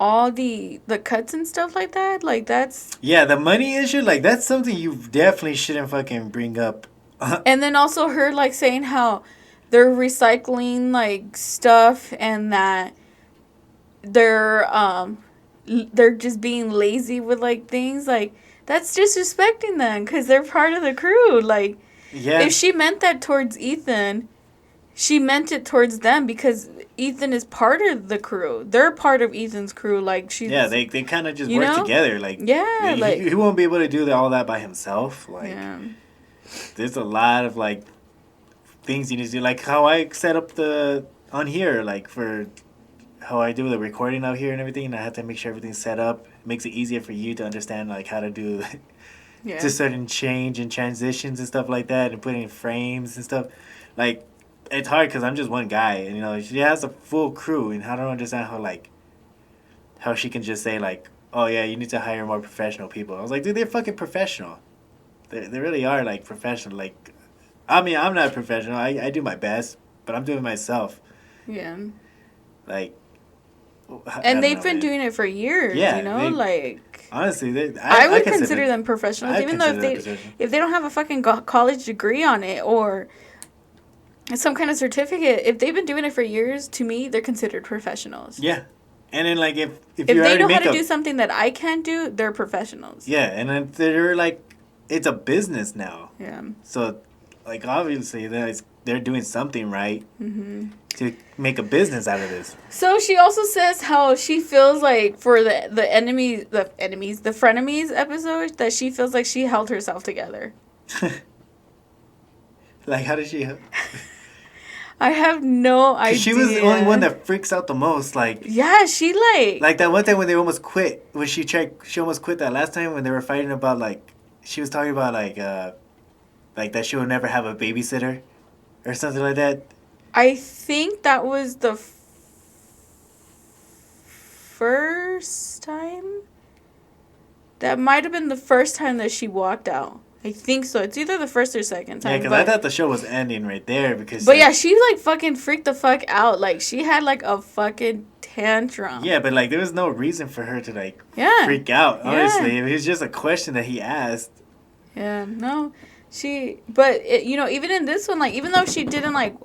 all the cuts and stuff like that, like, that's... Yeah, the money issue, like, that's something you definitely shouldn't fucking bring up. And then also her, like, saying how they're recycling, like, stuff and that they're just being lazy with, like, things. Like, that's disrespecting them because they're part of the crew. Like, if she meant that towards Ethan, she meant it towards them because Ethan is part of the crew. They're part of Ethan's crew. Like, she's... Yeah, they kind of just work together. Like, like... He won't be able to do all that by himself. Like, there's a lot of, like, things you need to do. Like, how I set up on here, like, for how I do the recording out here and everything. And I have to make sure everything's set up. It makes it easier for you to understand, like, how to do to certain change and transitions and stuff like that. And putting frames and stuff. Like... It's hard because I'm just one guy, and she has a full crew, and I don't understand how she can just say like, oh yeah, you need to hire more professional people. I was like, dude, they're fucking professional. They really are like professional. Like, I mean, I'm not professional. I do my best, but I'm doing myself. Yeah. Like. And they've been doing it for years. Yeah, like. Honestly, I would consider them professionals, even though if they don't have a fucking college degree on it or some kind of certificate. If they've been doing it for years, to me, they're considered professionals. Yeah. And then, like, if they know how to do something that I can't do, they're professionals. Yeah, and then they're, like, it's a business now. Yeah. So, like, obviously, they're doing something right to make a business out of this. So, she also says how she feels like for the Frenemies episode, that she feels like she held herself together. Like, how did she... I have no idea. She was the only one that freaks out the most. Like, yeah, she like that one time when they almost quit. When she almost quit that last time when they were fighting about, like, she was talking about like that she would never have a babysitter or something like that. I think that was the first time. That might have been the first time that she walked out. I think so. It's either the first or second time. Yeah, because I thought the show was ending right there because... But yeah, she, like, fucking freaked the fuck out. Like, she had, like, a fucking tantrum. Yeah, but, like, there was no reason for her to, like, freak out, honestly. Yeah. It was just a question that he asked. Yeah, no. But, even in this one, like, even though she didn't, like,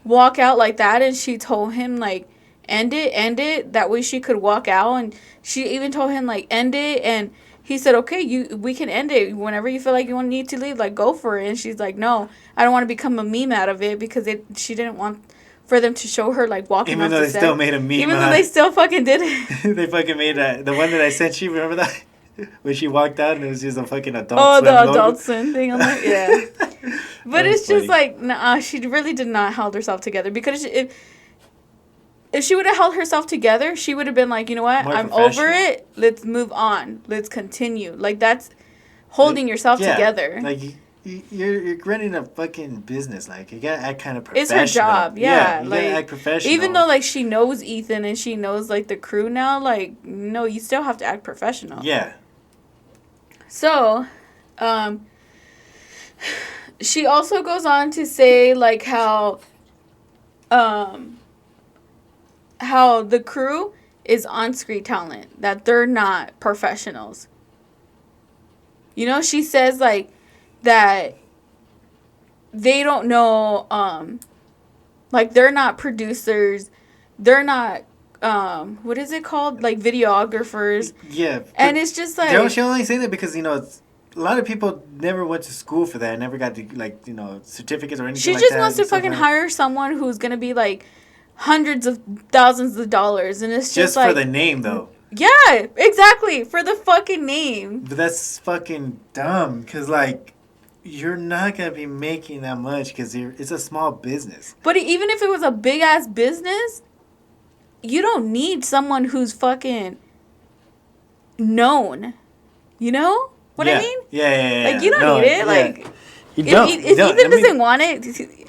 walk out like that and she told him, like, end it, that way she could walk out. And she even told him, like, end it, and... He said, okay, we can end it. Whenever you feel like you need to leave, like, go for it. And she's like, no, I don't want to become a meme out of it because she didn't want for them to show her, like, walking off the set. Even though they still made a meme. Even though they still fucking did it. They fucking made the one that I sent you, remember that? When she walked out and it was just a fucking Adult Swim the logo. Adult Swim thing. I'm like, yeah. But it's funny. Just like, nah, she really did not hold herself together because if she would have held herself together, she would have been like, you know what? I'm over it. Let's move on. Let's continue. Like, that's holding yourself together. Like, you're running a fucking business. Like, you gotta act kind of professional. It's her job. Yeah. You like, gotta act professional. Even though, like, she knows Ethan and she knows, like, the crew now, like, no, you still have to act professional. Yeah. So, she also goes on to say, like, how the crew is on-screen talent, that they're not professionals. She says, like, that they don't know, like, they're not producers, they're not, what is it called? Like, videographers. Yeah. And it's just, like... She only say that because, a lot of people never went to school for that, never got, certificates or anything she just wants to fucking hire someone who's going to be, like, hundreds of thousands of dollars, and it's just like... for the name, though. Yeah, exactly, for the fucking name. But that's fucking dumb, because, like, you're not going to be making that much, because it's a small business. But even if it was a big-ass business, you don't need someone who's fucking known. You know what I mean? Yeah. Like, you don't need it. Like, if Ethan doesn't want it...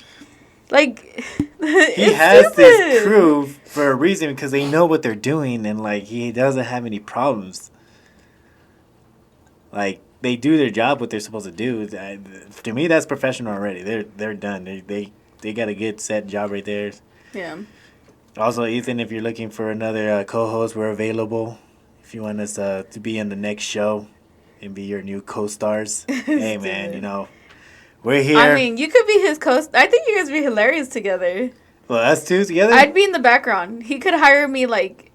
Like, he has this crew for a reason because they know what they're doing and, like, he doesn't have any problems. Like, they do their job, what they're supposed to do. To me, that's professional already. They're done. They got a good set job right there. Yeah. Also, Ethan, if you're looking for another co-host, we're available. If you want us to be in the next show and be your new co-stars, hey man, you know, we're here. I mean, you could be his I think you guys would be hilarious together. Well, us two together? I'd be in the background. He could hire me, like,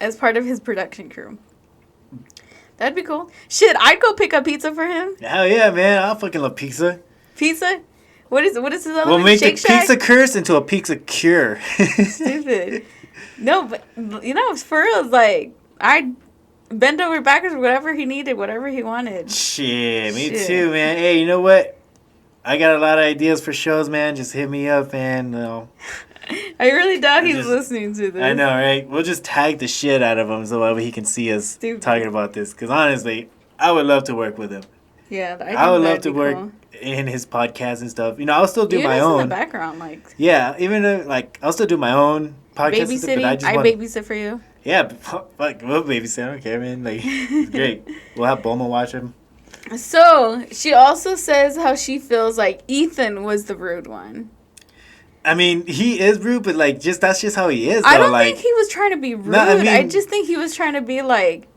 as part of his production crew. That'd be cool. Shit, I'd go pick up pizza for him. Hell yeah, man. I'll fucking love pizza. Pizza? What is his other We'll name? make Shake the Shack? pizza curse into a pizza cure. Stupid. No, but, you know, for real, like, I'd bend over backwards, whatever he needed, whatever he wanted. Shit, me too, man. Hey, you know what? I got a lot of ideas for shows, man. Just hit me up, and I really doubt he's listening to this. I know, right? We'll just tag the shit out of him so that way he can see us talking about this. Because honestly, I would love to work with him. Yeah, I would love to work in his podcast and stuff. You know, I'll still do my own. In the background, like. Yeah, even like I'll still do my own podcast. Babysitting, I babysit for you. Yeah, fuck, we'll babysit. I don't care, man. Like, it's great. We'll have Bulma watch him. So she also says how she feels like Ethan was the rude one. I mean, he is rude, but like, that's just how he is. Though. I don't think he was trying to be rude. No, I just think he was trying to be like,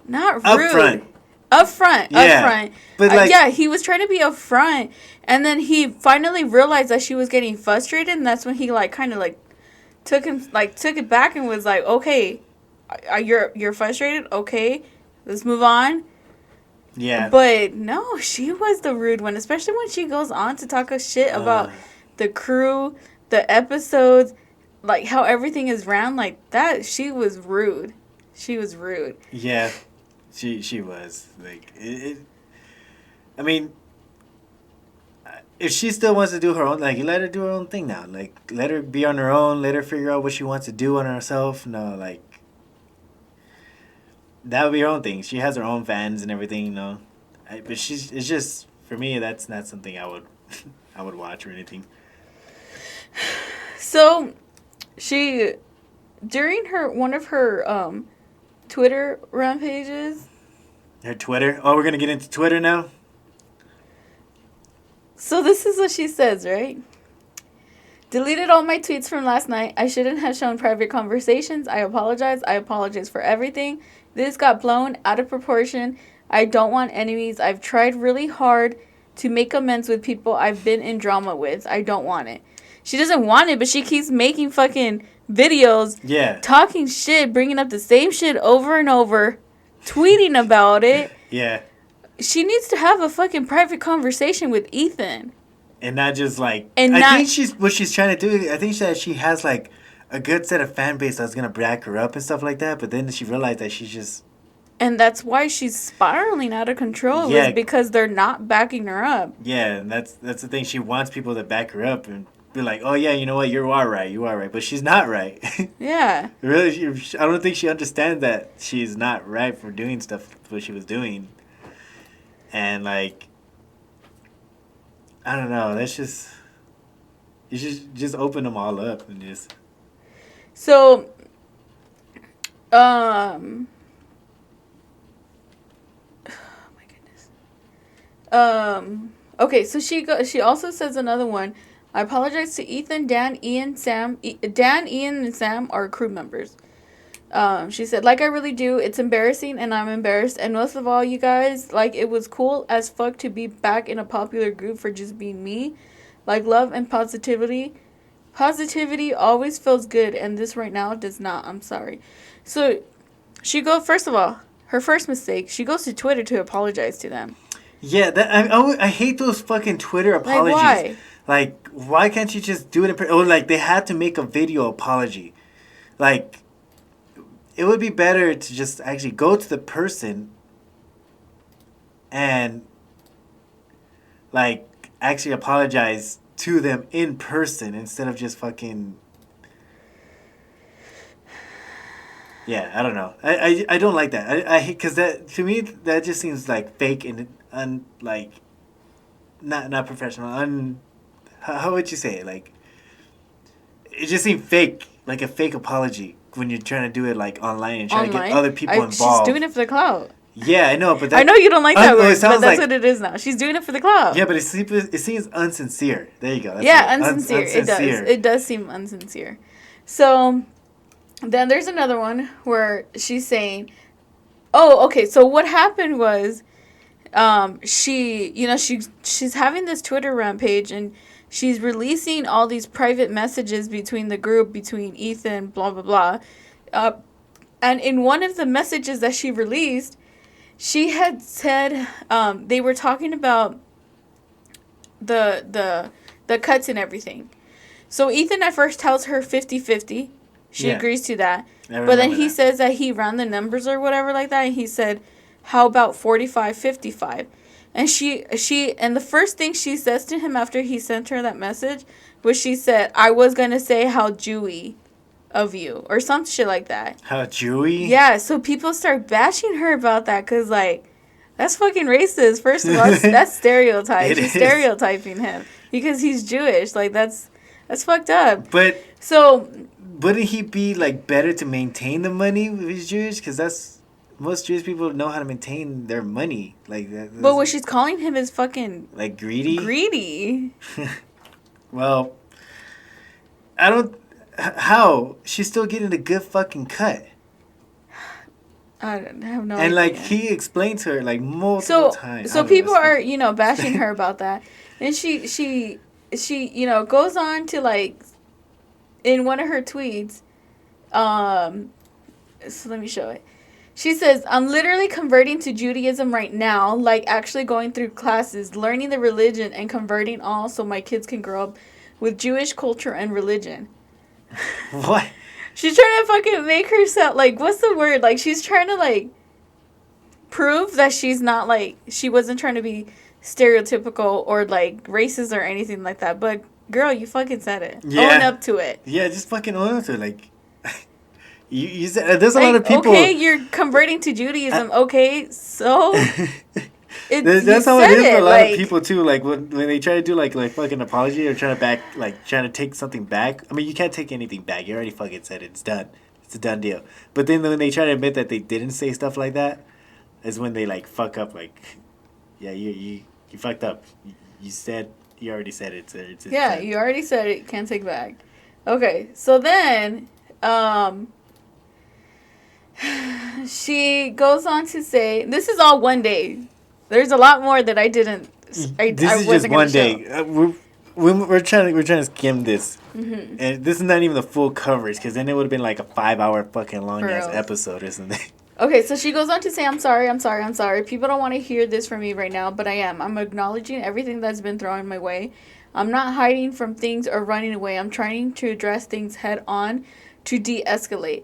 not rude. Upfront. But like, yeah, he was trying to be upfront, and then he finally realized that she was getting frustrated, and that's when he like kind of like took it back and was like, okay, you're frustrated. Okay, let's move on. Yeah. But no, she was the rude one, especially when she goes on to talk a shit about the crew, the episodes, like how everything is ran like that. She was rude. Yeah, she was like it. I mean, if she still wants to do her own, like, let her do her own thing now. Like, let her be on her own. Let her figure out what she wants to do on herself. No, like. That would be her own thing. She has her own fans and everything, you know. But it's just, for me, that's not something I would watch or anything. So, she, during one of her Twitter rampages. Her Twitter? Oh, we're going to get into Twitter now? So this is what she says, right? Deleted all my tweets from last night. I shouldn't have shown private conversations. I apologize. I apologize for everything. This got blown out of proportion. I don't want enemies. I've tried really hard to make amends with people I've been in drama with. I don't want it. She doesn't want it, but she keeps making fucking videos. Yeah. Talking shit, bringing up the same shit over and over, tweeting about it. Yeah. She needs to have a fucking private conversation with Ethan. And not just like... I think what she's trying to do, I think that she has like a good set of fan base that's going to back her up and stuff like that. But then she realized that she's just... And that's why she's spiraling out of control. Yeah. Is because they're not backing her up. Yeah, and that's the thing. She wants people to back her up and be like, oh yeah, you know what, you are right. But she's not right. Yeah. Really, I don't think she understands that she's not right for doing stuff what she was doing. And like... I don't know. That's just... You should just open them all up and just... So... Okay, so she also says another one. I apologize to Ethan, Dan, Ian, Sam. Dan, Ian, and Sam are crew members. She said, like I really do. It's embarrassing, and I'm embarrassed. And most of all, you guys, like, it was cool as fuck to be back in a popular group for just being me. Like, love and positivity. Positivity always feels good, and this right now does not. I'm sorry. So, first of all, her first mistake, she goes to Twitter to apologize to them. Yeah, I hate those fucking Twitter apologies. Like, why? Like, why can't you just do it or, like, they had to make a video apology. Like, it would be better to just actually go to the person and, like, actually apologize to them in person instead of just fucking... Yeah, I don't know. I don't like that. I hate, because that, to me, that just seems like fake and like, not professional. How would you say it? Like, it just seemed fake, like a fake apology when you're trying to do it like online and trying to get other people involved. She's doing it for the clout. Yeah, I know, but I know you don't like that word, but that's what it is now. She's doing it for the clout. Yeah, but it seems unsincere. There you go. That's unsincere. It does. It does seem unsincere. So then there's another one where she's saying, "Oh, okay. So what happened was, she's having this Twitter rampage and she's releasing all these private messages between the group, between Ethan, blah blah blah, and in one of the messages that she released." She had said they were talking about the cuts and everything. So Ethan at first tells her 50-50. She agrees to that. But then he says that he ran the numbers or whatever like that. And he said, how about 45-55? And and the first thing she says to him after he sent her that message was she said, I was going to say how Jewy of you or some shit like that. How Jewy? Yeah, so people start bashing her about that because, like, that's fucking racist. First of all, that's stereotype. She's stereotyping him because he's Jewish. Like, that's fucked up. But so wouldn't he be, like, better to maintain the money if he's Jewish? Because most Jewish people know how to maintain their money. Like that. But what she's calling him is fucking... Like, greedy? Greedy. Well, I don't... How? She's still getting a good fucking cut. I don't have no idea. And, like, he explained to her, like, multiple times. So people are, bashing her about that. And she, goes on to, like, in one of her tweets, so let me show it. She says, I'm literally converting to Judaism right now, like actually going through classes, learning the religion, and converting all so my kids can grow up with Jewish culture and religion. What? She's trying to fucking make herself, like, what's the word? Like, she's trying to, like, prove that she's not, like, she wasn't trying to be stereotypical or, like, racist or anything like that. But, girl, you fucking said it. Yeah. Own up to it. Yeah, just fucking own up to it. Like, you said, there's a lot of people. Okay, you're converting to Judaism. Okay, so... That's how it is for a lot of people too. Like when they try to do like fucking apology or trying to take something back. I mean, you can't take anything back. You already fucking said it. It's done. It's a done deal. But then when they try to admit that they didn't say stuff like that, is when they like fuck up. Like, yeah, you fucked up. You already said it. It's yeah, done. You already said it. Can't take back. Okay, so then she goes on to say, this is all one day. There's a lot more that I didn't. This is just one day. We're trying to skim this, and this is not even the full coverage because then it would have been like a 5-hour fucking long ass episode, isn't it? Okay, so she goes on to say, I'm sorry. People don't want to hear this from me right now, but I am. I'm acknowledging everything that's been thrown my way. I'm not hiding from things or running away. I'm trying to address things head on to de-escalate.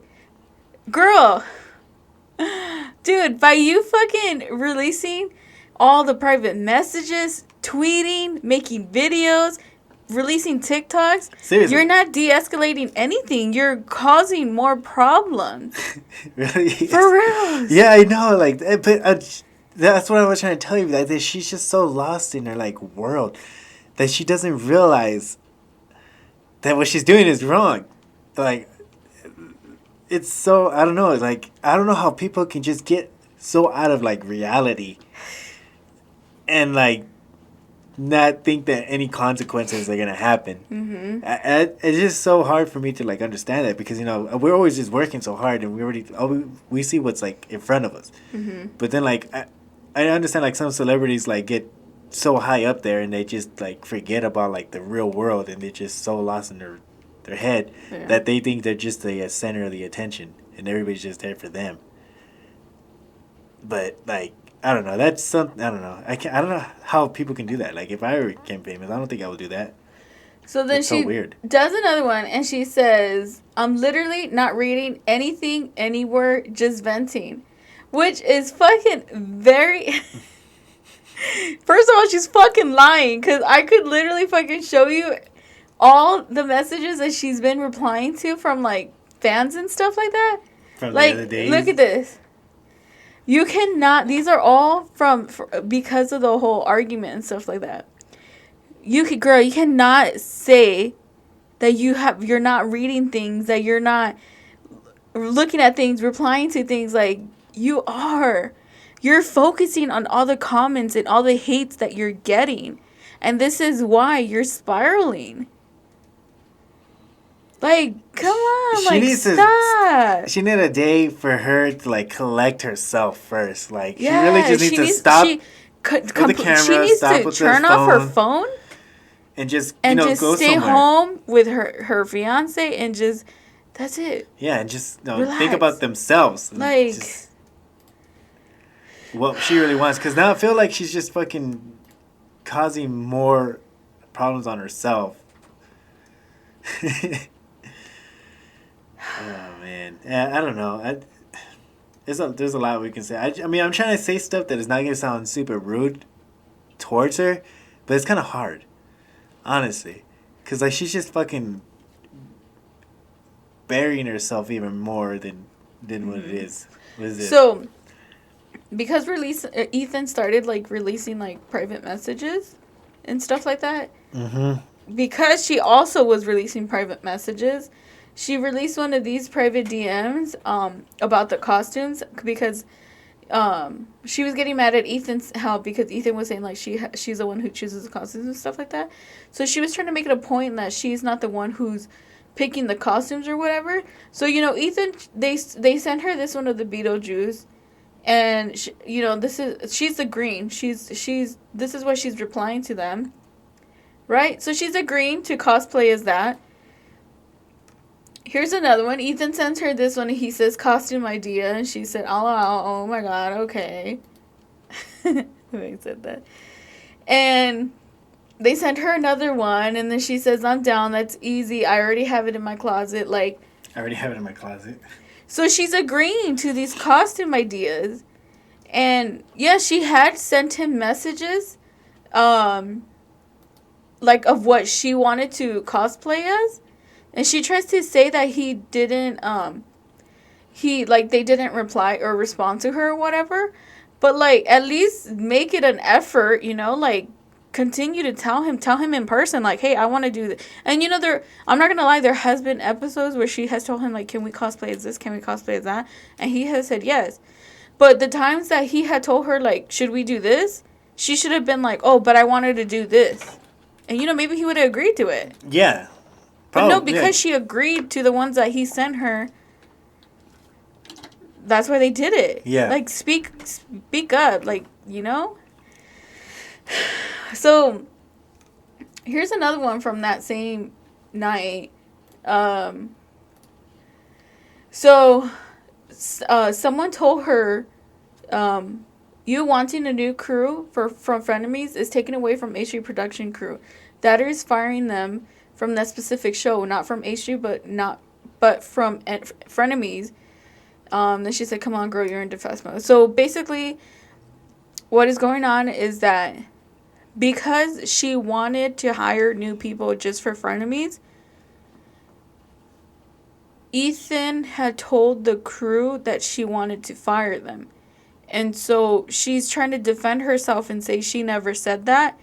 Girl, dude, by you fucking releasing all the private messages, tweeting, making videos, releasing TikToks. Seriously. You're not de-escalating anything. You're causing more problems. Really? For real. Yeah, I know. Like, but that's what I was trying to tell you. That she's just so lost in her like world that she doesn't realize that what she's doing is wrong. Like, it's so, I don't know. Like, I don't know how people can just get so out of like reality. And, like, not think that any consequences are going to happen. Mm-hmm. It's just so hard for me to, like, understand that because, we're always just working so hard and we see what's, like, in front of us. Mm-hmm. But then, like, I understand, like, some celebrities, like, get so high up there and they just, like, forget about, like, the real world and they're just so lost in their head that they think they're just the center of the attention and everybody's just there for them. But, like, I don't know. That's something. I don't know. I don't know how people can do that. Like, if I ever became famous, I don't think I would do that. So then she does another one, and she says, "I'm literally not reading anything anywhere, just venting," which is fucking very. First of all, she's fucking lying because I could literally fucking show you all the messages that she's been replying to from like fans and stuff like that. From like, the other days. Look at this. You cannot. These are all because of the whole argument and stuff like that. You cannot say that you're not reading things, that you're not looking at things, replying to things, like, you're focusing on all the comments and all the hates that you're getting. And this is why you're spiraling. Like, come on, stop. She need a day for her to, like, collect herself first. Like, she really just needs to stop with the camera, she needs to turn off her phone. And just, go stay somewhere. home with her fiance and just, that's it. Yeah, and just think about themselves. Like, just what she really wants. Because now I feel like she's just fucking causing more problems on herself. Oh, man. Yeah, I don't know. There's a lot we can say. I mean, I'm trying to say stuff that is not going to sound super rude towards her, but it's kind of hard. Honestly. Because, like, she's just fucking burying herself even more than what it is. What is it? So, because Ethan started, like, releasing, like, private messages and stuff like that. Mm-hmm. Because she also was releasing private messages, she released one of these private DMs about the costumes because she was getting mad at Ethan's help because Ethan was saying, like, she's the one who chooses the costumes and stuff like that. So she was trying to make it a point that she's not the one who's picking the costumes or whatever. So, Ethan, they sent her this one of the Beetlejuice, and she's the green. This is what she's replying to them, right? So she's agreeing to cosplay as that. Here's another one. Ethan sends her this one. He says costume idea, and she said, oh my god, okay. He said that. And they sent her another one, and then she says, I'm down, that's easy. I already have it in my closet. Like, I already have it in my closet. So she's agreeing to these costume ideas. And, yeah, she had sent him messages, like, of what she wanted to cosplay as. And she tries to say that he didn't, they didn't reply or respond to her or whatever. But, like, at least make it an effort, like, continue to tell him in person, like, hey, I want to do this. And, I'm not going to lie, there has been episodes where she has told him, like, can we cosplay as this? Can we cosplay as that? And he has said yes. But the times that he had told her, like, should we do this? She should have been like, oh, but I wanted to do this. And, maybe he would have agreed to it. Yeah. But no, because she agreed to the ones that he sent her, that's why they did it. Yeah. Like, speak up, like, So, here's another one from that same night. Someone told her, you wanting a new crew from Frenemies is taken away from H3 production crew. That is firing them from that specific show, not from H3, but from Frenemies. Then she said, come on, girl, you're in defense mode. So basically, what is going on is that because she wanted to hire new people just for Frenemies, Ethan had told the crew that she wanted to fire them. And so she's trying to defend herself and say she never said that.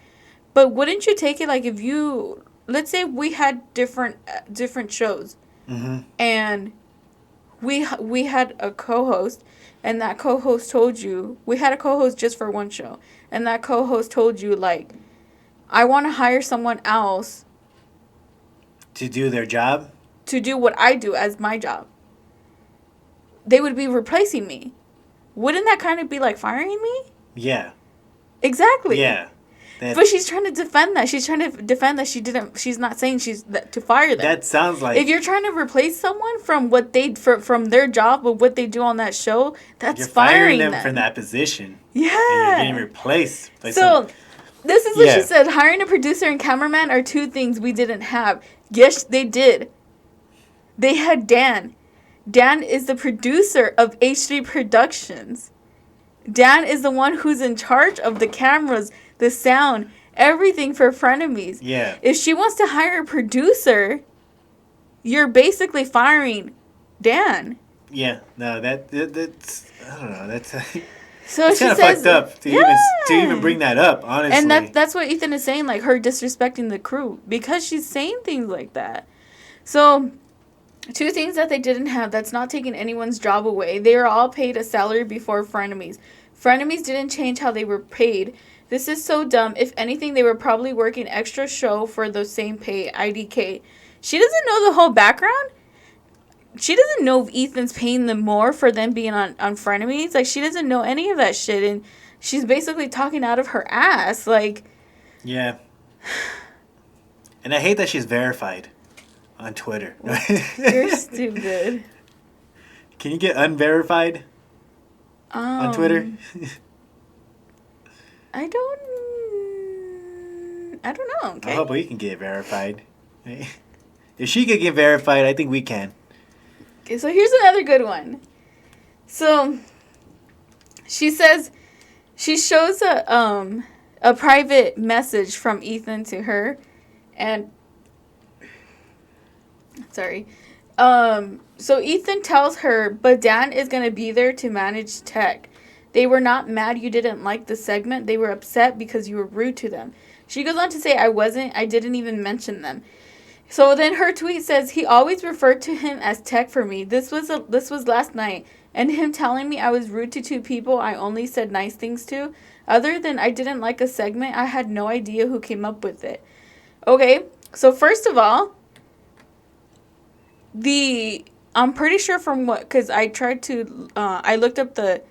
But wouldn't you take it like if you... Let's say we had different shows, mm-hmm. and we had a co-host, and that co-host told you... We had a co-host just for one show, and that co-host told you, like, I want to hire someone else... To do their job? To do what I do as my job. They would be replacing me. Wouldn't that kind of be like firing me? Yeah. Exactly. Yeah. But she's trying to defend that. She's trying to defend that she's not saying to fire them. That sounds like... If you're trying to replace someone from from their job or what they do on that show, that's firing them from that position. Yeah. And you're getting replaced by this is what she said. Hiring a producer and cameraman are two things we didn't have. Yes, they did. They had Dan. Dan is the producer of H3 Productions. Dan is the one who's in charge of the cameras, the sound, everything for Frenemies. Yeah. If she wants to hire a producer, you're basically firing Dan. Yeah. No, that's I don't know. That's so it's kind of fucked up to even bring that up, honestly. And that's what Ethan is saying, like her disrespecting the crew because she's saying things like that. So Two things that they didn't have that's not taking anyone's job away. They were all paid a salary before Frenemies. Frenemies didn't change how they were paid. This is so dumb. If anything, they were probably working extra show for the same pay. IDK. She doesn't know the whole background. She doesn't know if Ethan's paying them more for them being on Frenemies. Like, she doesn't know any of that shit. And she's basically talking out of her ass. Like... Yeah. And I hate that she's verified on Twitter. You're stupid. Can you get unverified on Twitter? I don't know. Okay. I hope we can get verified. If she could get verified, I think we can. Okay, so here's another good one. So she says she shows a private message from Ethan to her, and sorry. So Ethan tells her, but Dan is gonna be there to manage Tacq. They were not mad you didn't like the segment. They were upset because you were rude to them. She goes on to say, I didn't even mention them. So then her tweet says, he always referred to him as Tacq for me. This was last night. And him telling me I was rude to two people I only said nice things to. Other than I didn't like a segment, I had no idea who came up with it. Okay, so first of all, I'm pretty sure from what, because I tried to, I looked up the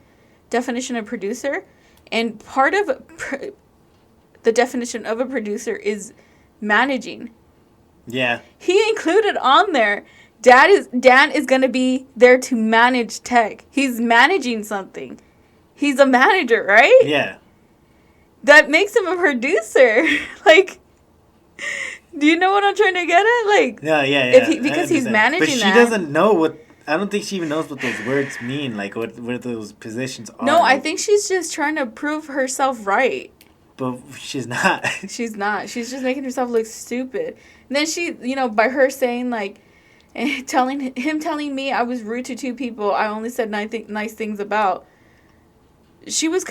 definition of producer, and part of the definition of a producer is managing. Yeah. He included on there, Dan is going to be there to manage Tacq. He's managing something. He's a manager, right? Yeah. That makes him a producer. Like, do you know what I'm trying to get at? Like, yeah. Because he's managing that. But she doesn't know what. I don't think she even knows what those words mean. Like what those positions are. No, I think she's just trying to prove herself right. But she's not. She's not. She's just making herself look stupid. And then she, by her saying like, telling me I was rude to two people I only said nice things about. She was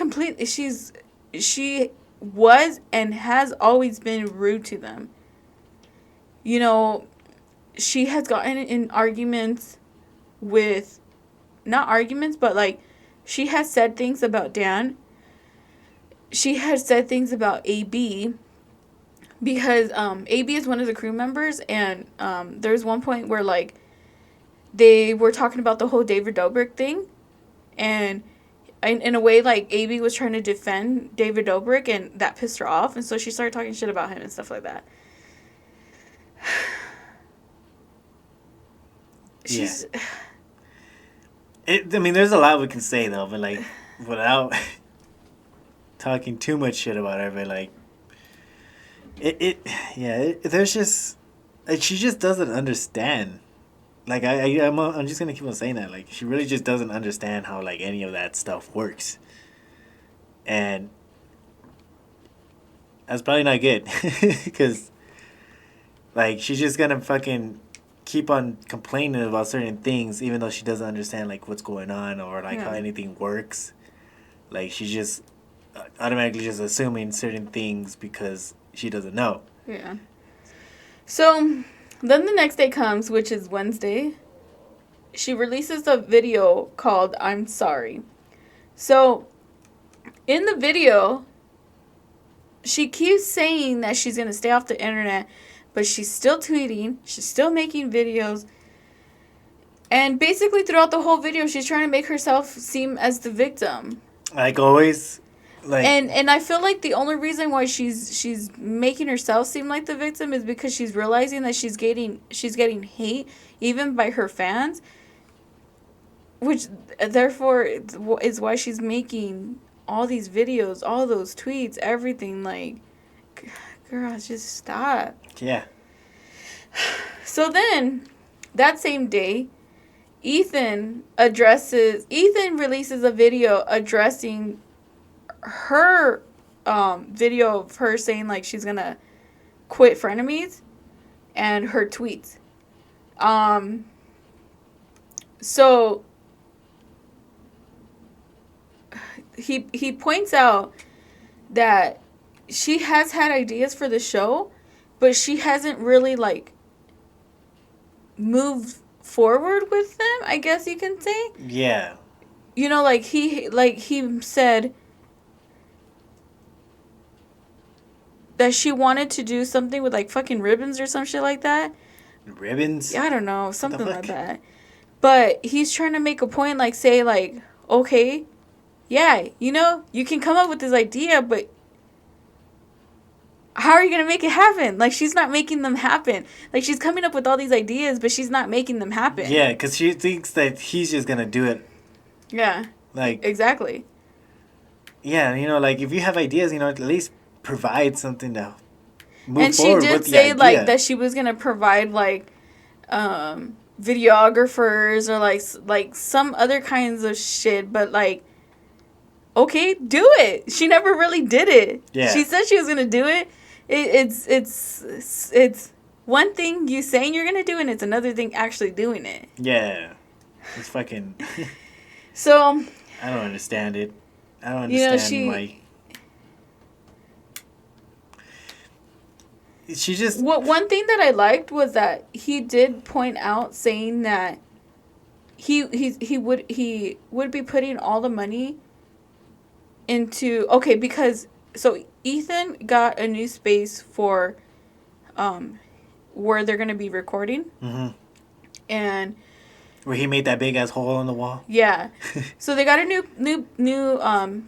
she was and has always been rude to them. She has gotten in arguments with, not arguments, but like, she has said things about Dan. She has said things about AB because AB is one of the crew members, and there's one point where like they were talking about the whole David Dobrik thing, and in a way like AB was trying to defend David Dobrik, and that pissed her off, and so she started talking shit about him and stuff like that. She's... Yeah. There's a lot we can say though, but like without talking too much shit about her, but like there's just like, she just doesn't understand. Like I'm just gonna keep on saying that. Like, she really just doesn't understand how like any of that stuff works, and that's probably not good because like she's just gonna fucking keep on complaining about certain things even though she doesn't understand like what's going on or like how anything works. Like, she's just automatically just assuming certain things because she doesn't know. Yeah. So then the next day comes, which is Wednesday. She releases a video called I'm Sorry. So in the video, she keeps saying that she's going to stay off the internet, but she's still tweeting. She's still making videos. And basically throughout the whole video, she's trying to make herself seem as the victim. Like always. Like, and I feel like the only reason why she's making herself seem like the victim is because she's realizing that she's getting hate even by her fans, which therefore is why she's making all these videos, all those tweets, everything. Like, girl, just stop. Yeah. So then, that same day, Ethan releases a video addressing her video of her saying like she's gonna quit Frenemies and her tweets. So he points out that she has had ideas for the show, but she hasn't really like moved forward with them, I guess you can say. Yeah. You know, like he said that she wanted to do something with like fucking ribbons or some shit like that. Ribbons? Yeah, I don't know, something like that. But he's trying to make a point, like say like, okay, yeah, you know, you can come up with this idea, but how are you going to make it happen? Like, she's not making them happen. Like, she's coming up with all these ideas, but she's not making them happen. Yeah, because she thinks that he's just going to do it. Yeah. Like. Exactly. Yeah, you know, like, if you have ideas, you know, at least provide something to move and forward she did with say, the like, idea. that she was going to provide, like, videographers or, like, some other kinds of shit, but, like, okay, do it. She never really did it. Yeah. She said she was going to do it. It's one thing you saying you're gonna do, and it's another thing actually doing it. Yeah, it's fucking. So. I don't understand it. I don't understand why. She just. One thing that I liked was that he did point out, saying that he would be putting all the money into because. So Ethan got a new space for where they're going to be recording. Mm-hmm. And where he made that big ass hole in the wall. Yeah. So they got a new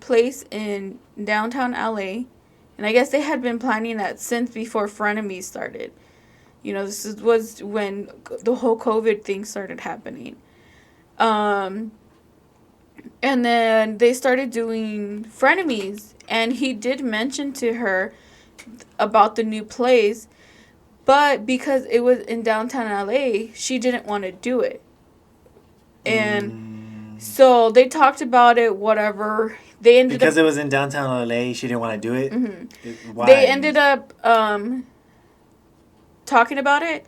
place in downtown LA. And I guess they had been planning that since before Frenemies started. You know, was when the whole COVID thing started happening. And then they started doing Frenemies. And he did mention to her about the new place, but because it was in downtown LA, she didn't want to do it. And so they talked about it, whatever. They ended because it was in downtown LA, she didn't want to do it? Mm-hmm. Why? They ended up talking about it,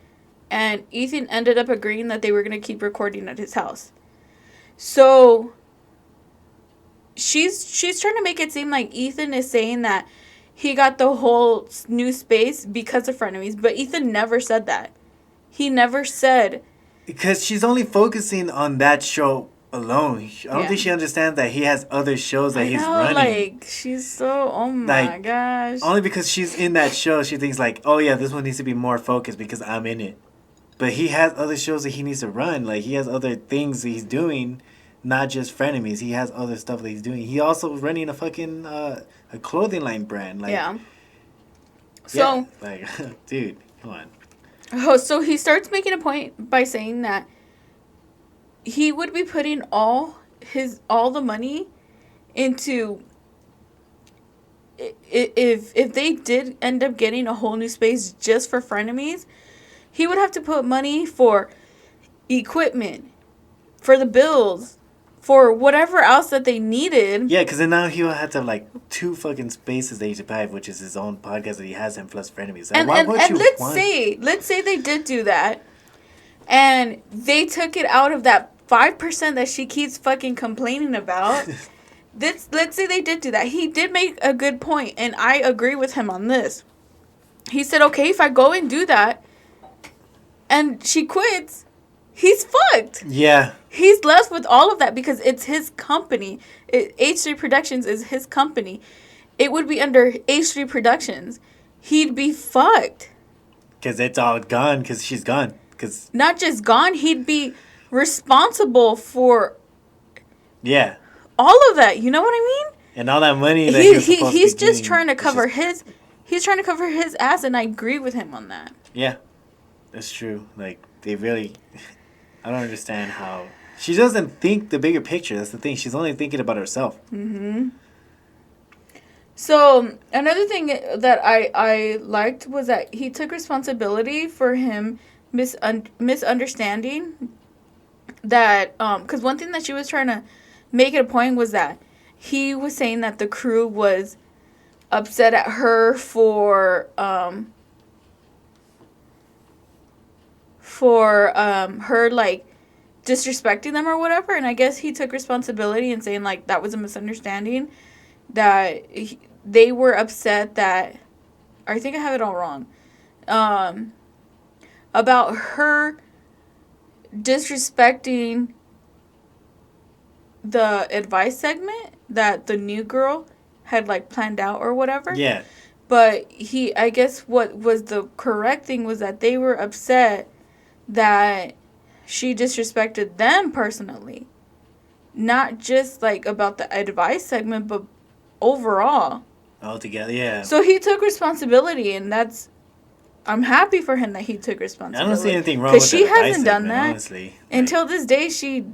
and Ethan ended up agreeing that they were going to keep recording at his house. So she's trying to make it seem like Ethan is saying that he got the whole new space because of Frenemies, but Ethan never said that. He never said. Because she's only focusing on that show alone. I don't think she understands that he has other shows that he's running. Like, she's so, oh my gosh. Only because she's in that show, she thinks like, oh yeah, this one needs to be more focused because I'm in it. But he has other shows that he needs to run. Like, he has other things that he's doing. Not just Frenemies. He has other stuff that he's doing. He also running a fucking a clothing line brand. Like, yeah. So, like, dude, come on. Oh, so he starts making a point by saying that he would be putting all the money into if they did end up getting a whole new space just for Frenemies, he would have to put money for equipment, for the bills, for whatever else that they needed. Yeah, because then now he'll have to have like 2 fucking spaces that he should have, which is his own podcast that he has him plus Frenemies. Like, and let's say they did do that, and they took it out of that 5% that she keeps fucking complaining about. Let's say they did do that. He did make a good point, and I agree with him on this. He said, okay, if I go and do that, and she quits, he's fucked. Yeah. He's left with all of that because it's his company. H3 Productions is his company. It would be under H3 Productions. He'd be fucked. Because it's all gone because she's gone. Cause not just gone, he'd be responsible for all of that. You know what I mean? And all that money that he's just trying to cover his ass, and I agree with him on that. Yeah. That's true. Like, they really... I don't understand how... She doesn't think the bigger picture. That's the thing. She's only thinking about herself. Mm-hmm. So, another thing that I liked was that he took responsibility for him misunderstanding that... Because one thing that she was trying to make it a point was that he was saying that the crew was upset at her for her, like, disrespecting them or whatever. And I guess he took responsibility and saying, like, that was a misunderstanding, that they were upset that, I think I have it all wrong, about her disrespecting the advice segment that the new girl had like planned out or whatever. Yeah. But I guess what was the correct thing was that they were upset that she disrespected them personally. Not just like about the advice segment, but overall. Altogether, yeah. So he took responsibility, and I'm happy for him that he took responsibility. I don't see anything wrong with she hasn't done segment, that. Honestly. Until this day, she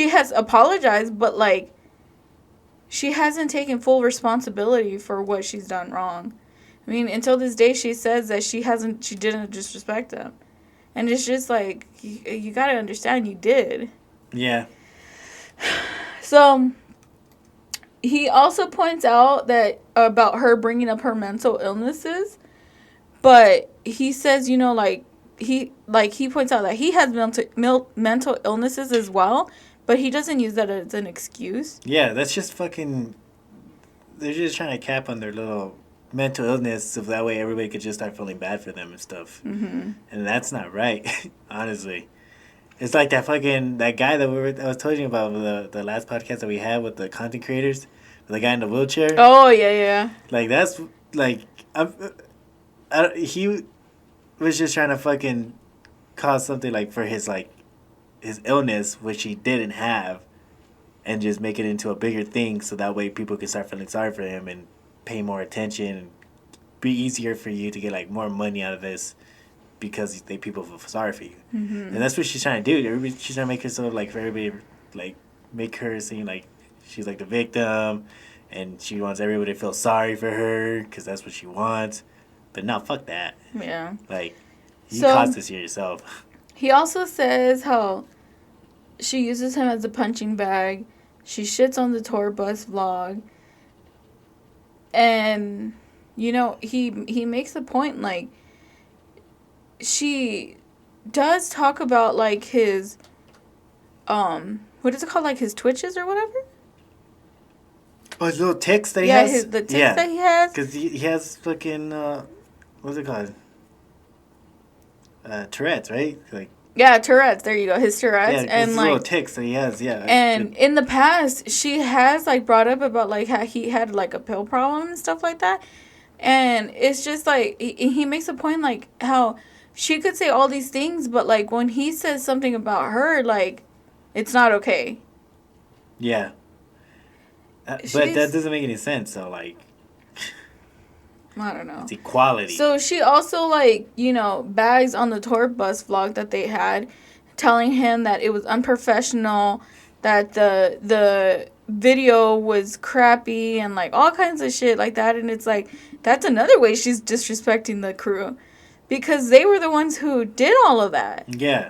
has apologized, but like, she hasn't taken full responsibility for what she's done wrong. I mean, until this day, she says that she didn't disrespect them. And it's just like, you gotta understand you did. Yeah. So, he also points out that about her bringing up her mental illnesses. But he says, like, he points out that he has mental illnesses as well. But he doesn't use that as an excuse. Yeah, that's just fucking... They're just trying to cap on their little mental illness so that way everybody could just start feeling bad for them and stuff. Mm-hmm. And that's not right, honestly. It's like that guy that I was telling you about the last podcast that we had with the content creators, the guy in the wheelchair. Oh, yeah. Like, that's, like, he was just trying to fucking cause something, like, for his illness, which he didn't have, and just make it into a bigger thing so that way people can start feeling sorry for him and pay more attention and be easier for you to get like more money out of this because people feel sorry for you. Mm-hmm. And that's what she's trying to do. She's trying to make herself like for everybody, like make her seem like she's like the victim and she wants everybody to feel sorry for her because that's what she wants. But no, fuck that. Yeah. Like, you caused this here yourself. He also says how she uses him as a punching bag. She shits on the tour bus vlog. And, he makes a point, like, she does talk about, like, his, what is it called, like, his twitches or whatever? Oh, his little tics that he has? The tics that he has? Because he has fucking, what's it called? Tourette's, right? Like, yeah, Tourette's. There you go. His Tourette's. Yeah, and like little tics that he has. Yeah. And in the past, she has like brought up about like how he had like a pill problem and stuff like that. And it's just like he makes a point like how she could say all these things, but like when he says something about her, like it's not okay. Yeah. But that doesn't make any sense. So like. I don't know. It's equality. So she also, like, bags on the tour bus vlog that they had, telling him that it was unprofessional, that the video was crappy, and, like, all kinds of shit like that. And it's like, that's another way she's disrespecting the crew. Because they were the ones who did all of that. Yeah.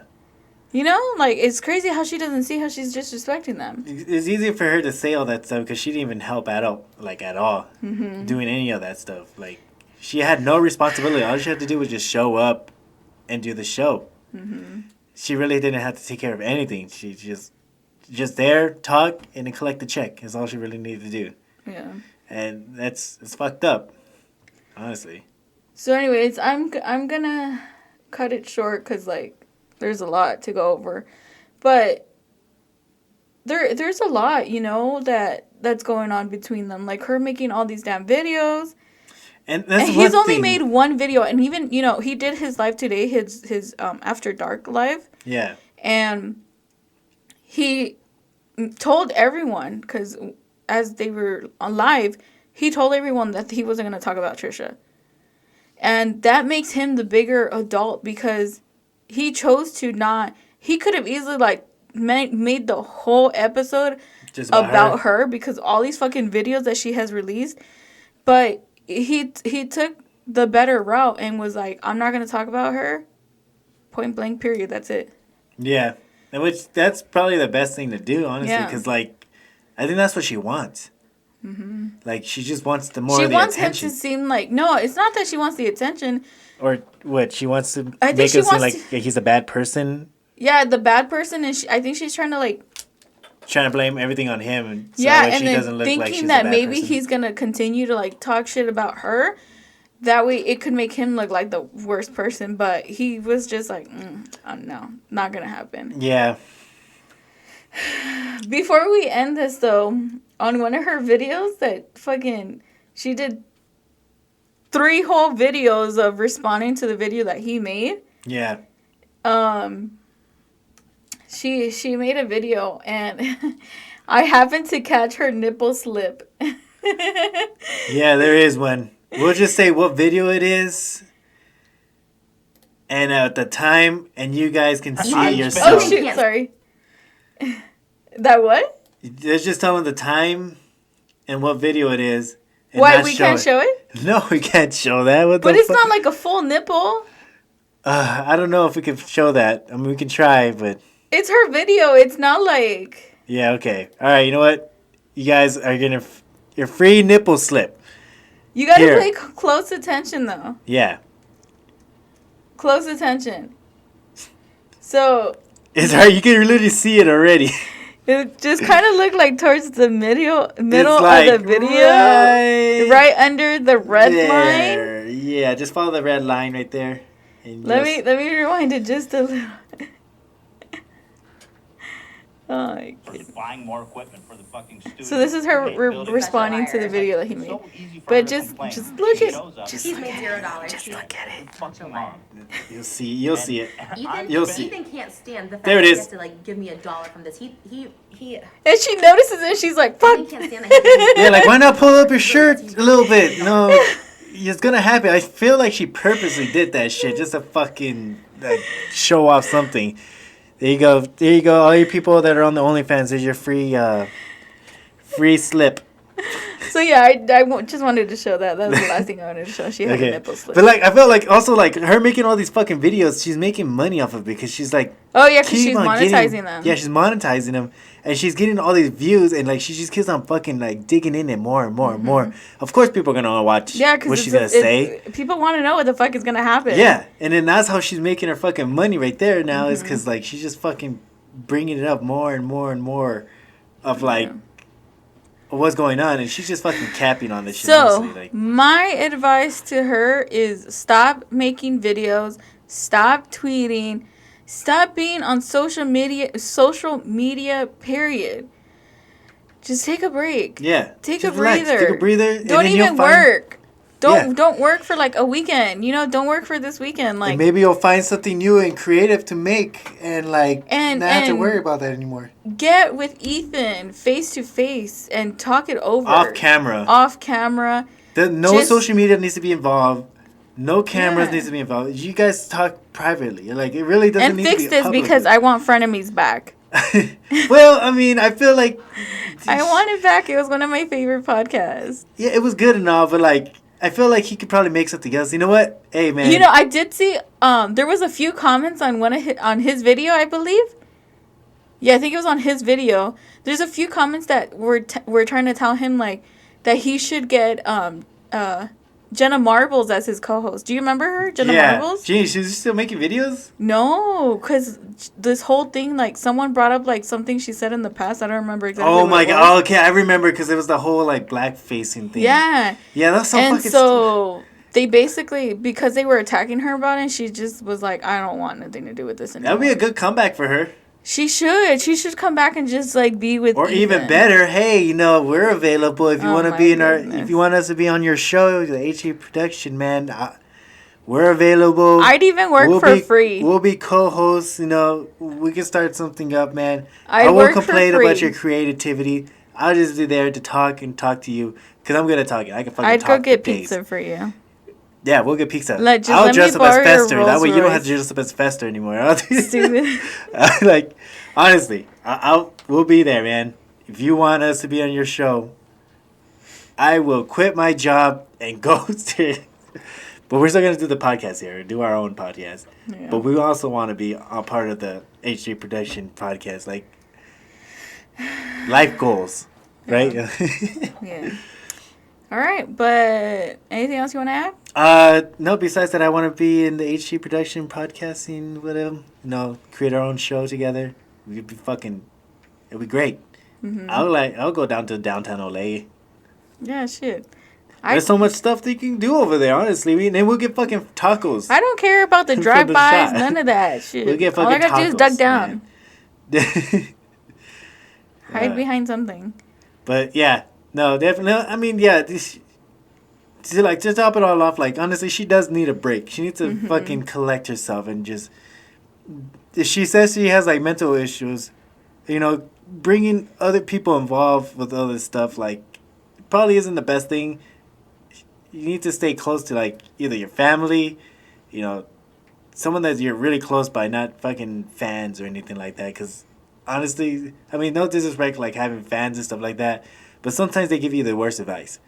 Like, it's crazy how she doesn't see how she's disrespecting them. It's easy for her to say all that stuff because she didn't even help at all, doing any of that stuff. Like, she had no responsibility. All she had to do was just show up and do the show. Mm-hmm. She really didn't have to take care of anything. She just there, talk, and then collect the check. That's all she really needed to do. Yeah. And it's fucked up, honestly. So anyways, I'm gonna cut it short because, like, there's a lot to go over, but there's a lot, that's going on between them. Like her making all these damn videos, and he's only made one video, and even he did his live today, his After Dark live. Yeah. And he told everyone because as they were on live, he told everyone that he wasn't gonna talk about Trisha, and that makes him the bigger adult because. He chose to not. He could have easily like made the whole episode just about her because all these fucking videos that she has released, but he took the better route and was like, I'm not gonna talk about her. Point blank. Period. That's it. Yeah, and that's probably the best thing to do, honestly, because like, I think that's what she wants. Mm-hmm. Like she just wants the more. She wants attention. Him to seem like no. It's not that she wants the attention. Or what? She wants to make him seem like he's a bad person? Yeah, the bad person, and I think she's trying to blame everything on him. And so and then thinking that maybe person. He's going to continue to, like, talk shit about her. that way it could make him look like the worst person. But he was just like, no, not gonna happen. Yeah. Before we end this, though, on one of her videos that she did 3 whole videos of responding to the video that he made. Yeah. She made a video and I happened to catch her nipple slip. Yeah, there is one. We'll just say what video it is. And at the time, and you guys can see it yourself. Oh, shoot, sorry. That what? Let's just tell them the time and what video it is. Why, we can't show it? No, we can't show that. But it's not like a full nipple. I don't know if we can show that. I mean, we can try, but... It's her video. It's not like... Yeah, okay. All right, you know what? You guys are getting your free nipple slip. You got to pay close attention, though. Yeah. Close attention. So... It's hard. You can literally see it already. It just kind of looked like towards the middle of the video. Right under the red line. Yeah, just follow the red line right there. Let me rewind it just a little. Oh my goodness. Buying more equipment for the fucking studio. So this is her responding to the video that he made. But just look at He's made $0. Just look at it. You'll see it. Ethan can't stand the fact there it that he is. has to like give me $1 from this. He And she notices it. She's like, "Fuck." He can't stand that. Yeah, like why not pull up your shirt a little bit? No, it's gonna happen. I feel like she purposely did that shit just to fucking like show off something. There you go. All you people that are on the OnlyFans, there's your free slip. So yeah, I just wanted to show that. That was the last thing I wanted to show. She had a nipple slip. But like, I felt like also like her making all these fucking videos, she's making money off of it because she's like. Oh yeah, because she's monetizing them. Yeah, she's monetizing them, and she's getting all these views, and like she just keeps on fucking like digging in it more and more and more. Of course, people are gonna want to watch. Yeah, because what she's gonna say. People want to know what the fuck is gonna happen. Yeah, and then that's how she's making her fucking money right there now is because like she's just fucking bringing it up more and more and more, of like. What's going on, and she's just fucking capping on this shit. So, honestly, like. My advice to her is stop making videos, stop tweeting, stop being on social media, period. Just take a break. Yeah. Take a breather. Take a breather. Don't even work. Don't work for like a weekend. Don't work for this weekend. Like, and maybe you'll find something new and creative to make, and like not have to worry about that anymore. Get with Ethan face to face and talk it over. Off camera. No social media needs to be involved. No cameras needs to be involved. You guys talk privately. Like it really doesn't need to be And fix this because I want Frenemies back. Well, I mean, I feel like I want it back. It was one of my favorite podcasts. Yeah, it was good and all, but like I feel like he could probably make something else. You know what? Hey, man. I did see. There was a few comments on on his video, I believe. Yeah, I think it was on his video. There's a few comments that were trying to tell him like that he should get Jenna Marbles as his co-host. Do you remember her, Jenna Marbles? Gee, she's still making videos? No, because this whole thing, like, someone brought up, like, something she said in the past. I don't remember exactly what my God. Oh, okay, I remember because it was the whole, like, black-facing thing. Yeah. Yeah, that's so fucking stupid. They basically, because they were attacking her about it, she just was like, I don't want nothing to do with this anymore. That would be a good comeback for her. She should come back and just like be with. Or Ethan. Even better, hey, we're available if you want to be in if you want us to be on your show, the HE production, man. We're available. I'd even work for free. We'll be co-hosts. We can start something up, man. I won't complain about your creativity. I'll just be there to talk to you because I'm good at talking. I can fucking talk. I'd go get pizza for you. Yeah, we'll get pizza. I'll dress up as Fester. That way you don't have to dress up as Fester anymore. Stupid. Like, honestly, we'll be there, man. If you want us to be on your show, I will quit my job and go to it. But we're still going to do the podcast here, do our own podcast. Yeah. But we also want to be a part of the HD production podcast. Like, life goals, right? Yeah. All right, but anything else you want to add? No, besides that, I want to be in the HG production podcasting with him. Create our own show together. It'd be great. Mm-hmm. I'll go down to downtown LA. Yeah, shit. There's so much stuff that you can do over there, honestly. And then we'll get fucking tacos. I don't care about the drive-bys, none of that shit. We'll get fucking all I gotta do is duck down. Hide behind something. But yeah, no, definitely. I mean, yeah, just top it all off. Like, honestly, she does need a break. She needs to fucking collect herself and just. If she says she has like mental issues, bringing other people involved with other stuff like probably isn't the best thing. You need to stay close to like either your family, someone that you're really close by, not fucking fans or anything like that. Because honestly, I mean, no disrespect like having fans and stuff like that, but sometimes they give you the worst advice.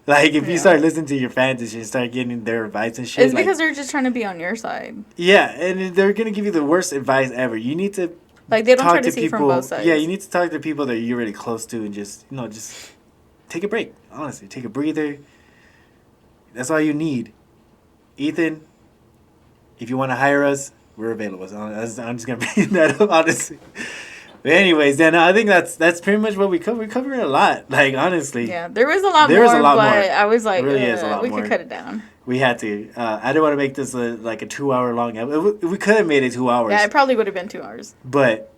Like if you start listening to your fans and shit, start getting their advice and shit. It's because they're just trying to be on your side. Yeah, and they're gonna give you the worst advice ever. You need to they don't try to see people, from both sides. Yeah, you need to talk to people that you're really close to and just take a break. Honestly, take a breather. That's all you need. Ethan, if you want to hire us, we're available. So I'm just going to bring that up, honestly. But anyways, then I think that's pretty much what we covered. We covered a lot, like, honestly. Yeah, there was a lot more, but I was like, really is a lot we more. Could cut it down. We had to. I didn't want to make this like a 2-hour-long episode. We could have made it 2 hours. Yeah, it probably would have been 2 hours. But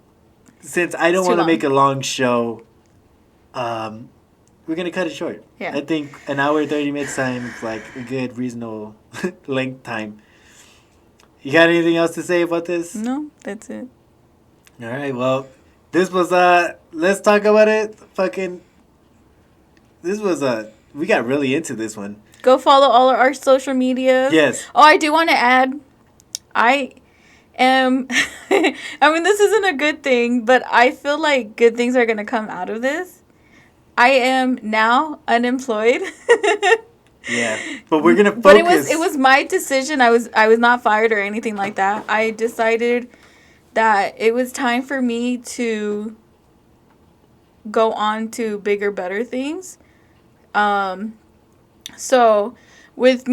since I don't want to make a long show, we're going to cut it short. Yeah. I think an hour, 30 minutes time is like a good, reasonable length time. You got anything else to say about this? No, that's it. All right, well, this was, let's talk about it. We got really into this one. Go follow all of our social media. Yes. Oh, I do want to add, I am, I mean, this isn't a good thing, but I feel like good things are going to come out of this. I am now unemployed. Yeah, but we're gonna focus. But it was my decision. I was not fired or anything like that. I decided that it was time for me to go on to bigger, better things. So with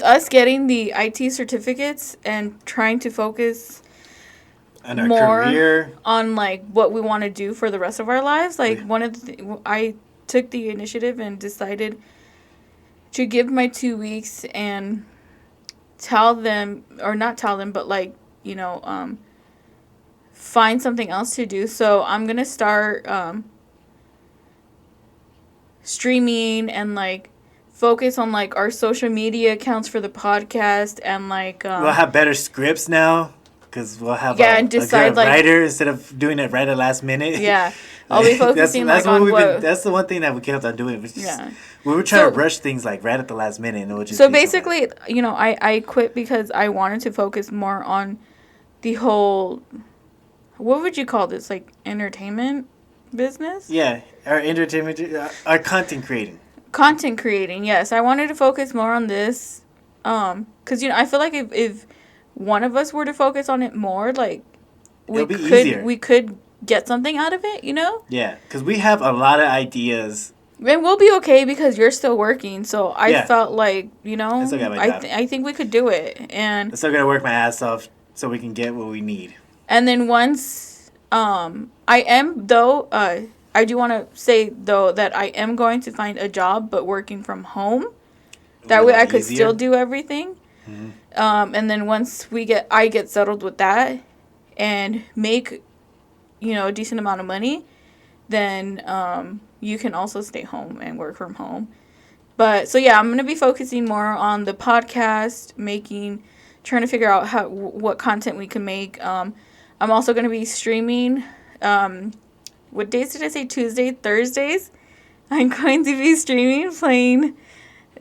us getting the IT certificates and trying to focus on our career, on like what we want to do for the rest of our lives. Like I took the initiative and decided to give my 2 weeks and tell them, or not tell them, but like, find something else to do. So I'm going to start streaming and like focus on like our social media accounts for the podcast and like we'll have better scripts now. Because we'll have and decide, a good writer instead of doing it right at last minute. Yeah. I'll be focusing that's on what... That's the one thing that we kept on doing. We were trying to rush things like right at the last minute. And it would just basically, I quit because I wanted to focus more on the whole... What would you call this? Like entertainment business? Yeah. Our entertainment... our content creating. Content creating, yes. I wanted to focus more on this. Because, I feel like if one of us were to focus on it more, like we could get something out of it, Yeah, because we have a lot of ideas. And we'll be okay because you're still working. So I felt like, I think we could do it. And I'm still gonna work my ass off so we can get what we need. And then once I do want to say though that I am going to find a job, but working from home. That way I could still do everything. Mm-hmm. And then once I get settled with that and make, a decent amount of money, then you can also stay home and work from home. But so yeah, I'm going to be focusing more on the podcast, trying to figure out what content we can make. I'm also going to be streaming. What days did I say? Tuesday, Thursdays. I'm going to be streaming, playing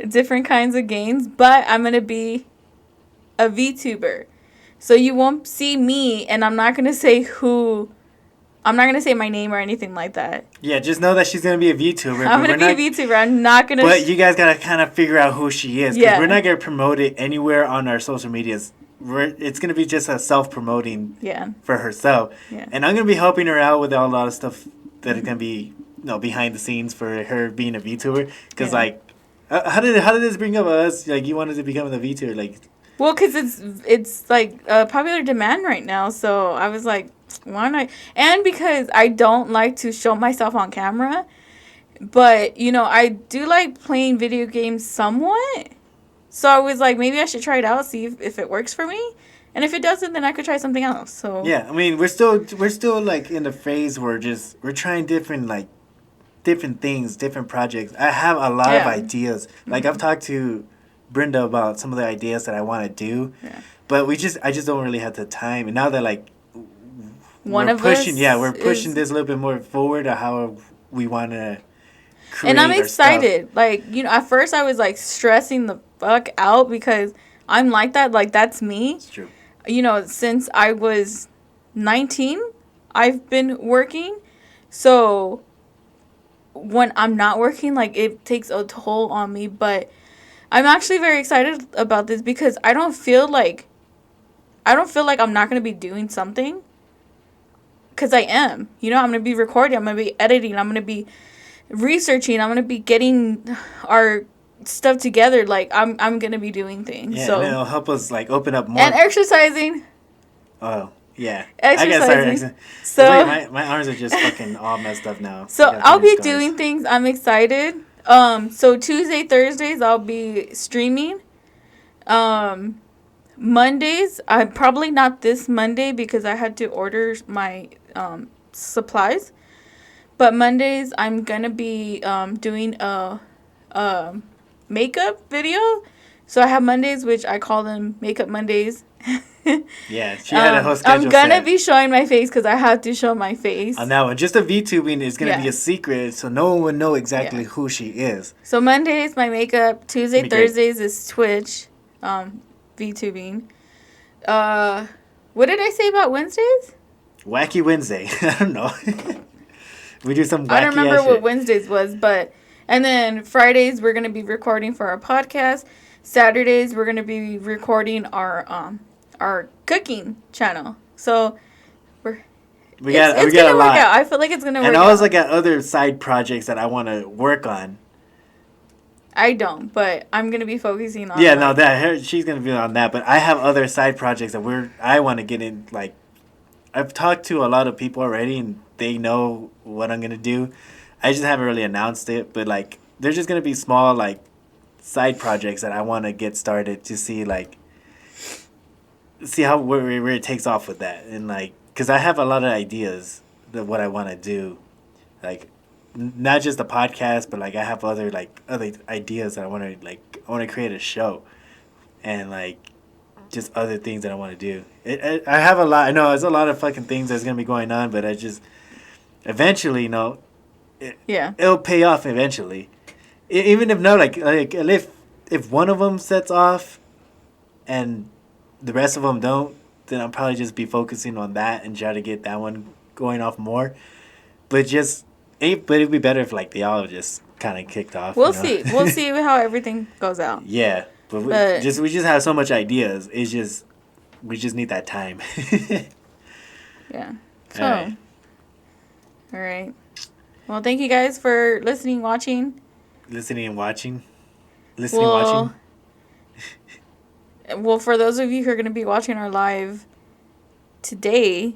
different kinds of games, but I'm going to be a VTuber. So you won't see me, and I'm not going to say I'm not going to say my name or anything like that. Yeah, just know that she's going to be a VTuber. I'm going to be a VTuber. I'm not going to... But you guys got to kind of figure out who she is. Because we're not going to promote it anywhere on our social medias. It's going to be just a self-promoting for herself. Yeah. And I'm going to be helping her out with a lot of stuff that is going to be behind the scenes for her being a VTuber. Because, how did this bring up us? Like, you wanted to become a VTuber? Like... Well, because it's like a popular demand right now. So I was like, why not? And because I don't like to show myself on camera, But, you know, I do like playing video games somewhat. So I was like, maybe I should try it out, see if it works for me. And if it doesn't, then I could try something else. So yeah, I mean, we're still like in the phase where we're trying different things, different projects. I have a lot of ideas. Like I've talked to Brenda about some of the ideas that I want to do, but I just don't really have the time. And now that like we're pushing this a little bit more forward to how we want to create. And I'm excited. Like, you know, at first I was like stressing the fuck out because I'm like that. Like that's me. It's true. You know, since I was 19, I've been working. So when I'm not working, like it takes a toll on me. But I'm actually very excited about this because I don't feel like I'm not going to be doing something. Because I am. You know, I'm going to be recording. I'm going to be editing. I'm going to be researching. I'm going to be getting our stuff together. Like I'm gonna be doing things. Yeah, so and it'll help us like open up more. And exercising. Oh yeah, exercising. So like my arms are just fucking all messed up now. So I'll be doing things. I'm excited. So Tuesday, Thursdays I'll be streaming. Mondays, I'm probably not this Monday because I had to order my supplies. But Mondays I'm gonna be doing a makeup video. So I have Mondays, which I call them Makeup Mondays. Yeah, she had a whole schedule. I'm gonna be showing my face because I have to show my face on that one. Just a VTubing is gonna be a secret, so no one will know exactly who she is. So Mondays my makeup. Tuesday, Thursdays is Twitch, VTubing. What did I say about Wednesdays? Wacky Wednesday. I don't know. We do some wacky I don't remember what shit. Wednesdays was, but. And then Fridays, we're going to be recording for our podcast. Saturdays, we're going to be recording our cooking channel. So, we got a lot. Out. I feel like it's going to work out. And I also got other side projects that I want to work on. I don't, but I'm going to be focusing on she's going to be on that. But I have other side projects that I want to get in. Like, I've talked to a lot of people already, and they know what I'm going to do. I just haven't really announced it, but like there's just gonna be small like side projects that I want to get started to see how where it takes off with that, and like because I have a lot of ideas of what I want to do, like not just the podcast, but like I have other ideas that I want to create a show, and like just other things that I want to do. I have a lot. I know there's a lot of fucking things that's gonna be going on, but I just eventually, it'll pay off eventually. Even if no, if one of them sets off, and the rest of them don't, then I'll probably just be focusing on that and try to get that one going off more. But it'd be better if like they all just kind of kicked off. We'll see. We'll see how everything goes out. Yeah, but we just have so much ideas. It's just we just need that time. Yeah. So. All right. Well, thank you guys for listening, watching. Watching. Well, for those of you who are going to be watching our live today,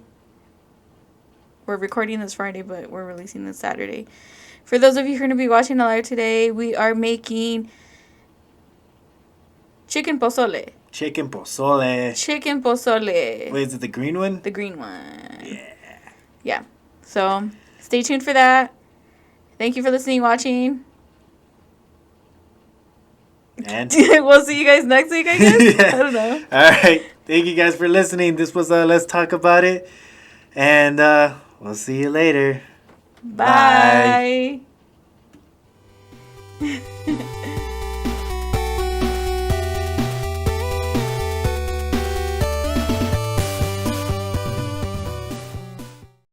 we're recording this Friday, but we're releasing this Saturday. For those of you who are going to be watching the live today, we are making chicken pozole. Chicken pozole. Wait, is it the green one? The green one. Yeah. So, stay tuned for that. Thank you for listening, watching. And we'll see you guys next week, I guess. I don't know. All right. Thank you guys for listening. This was Let's Talk About It. And we'll see you later. Bye. Bye.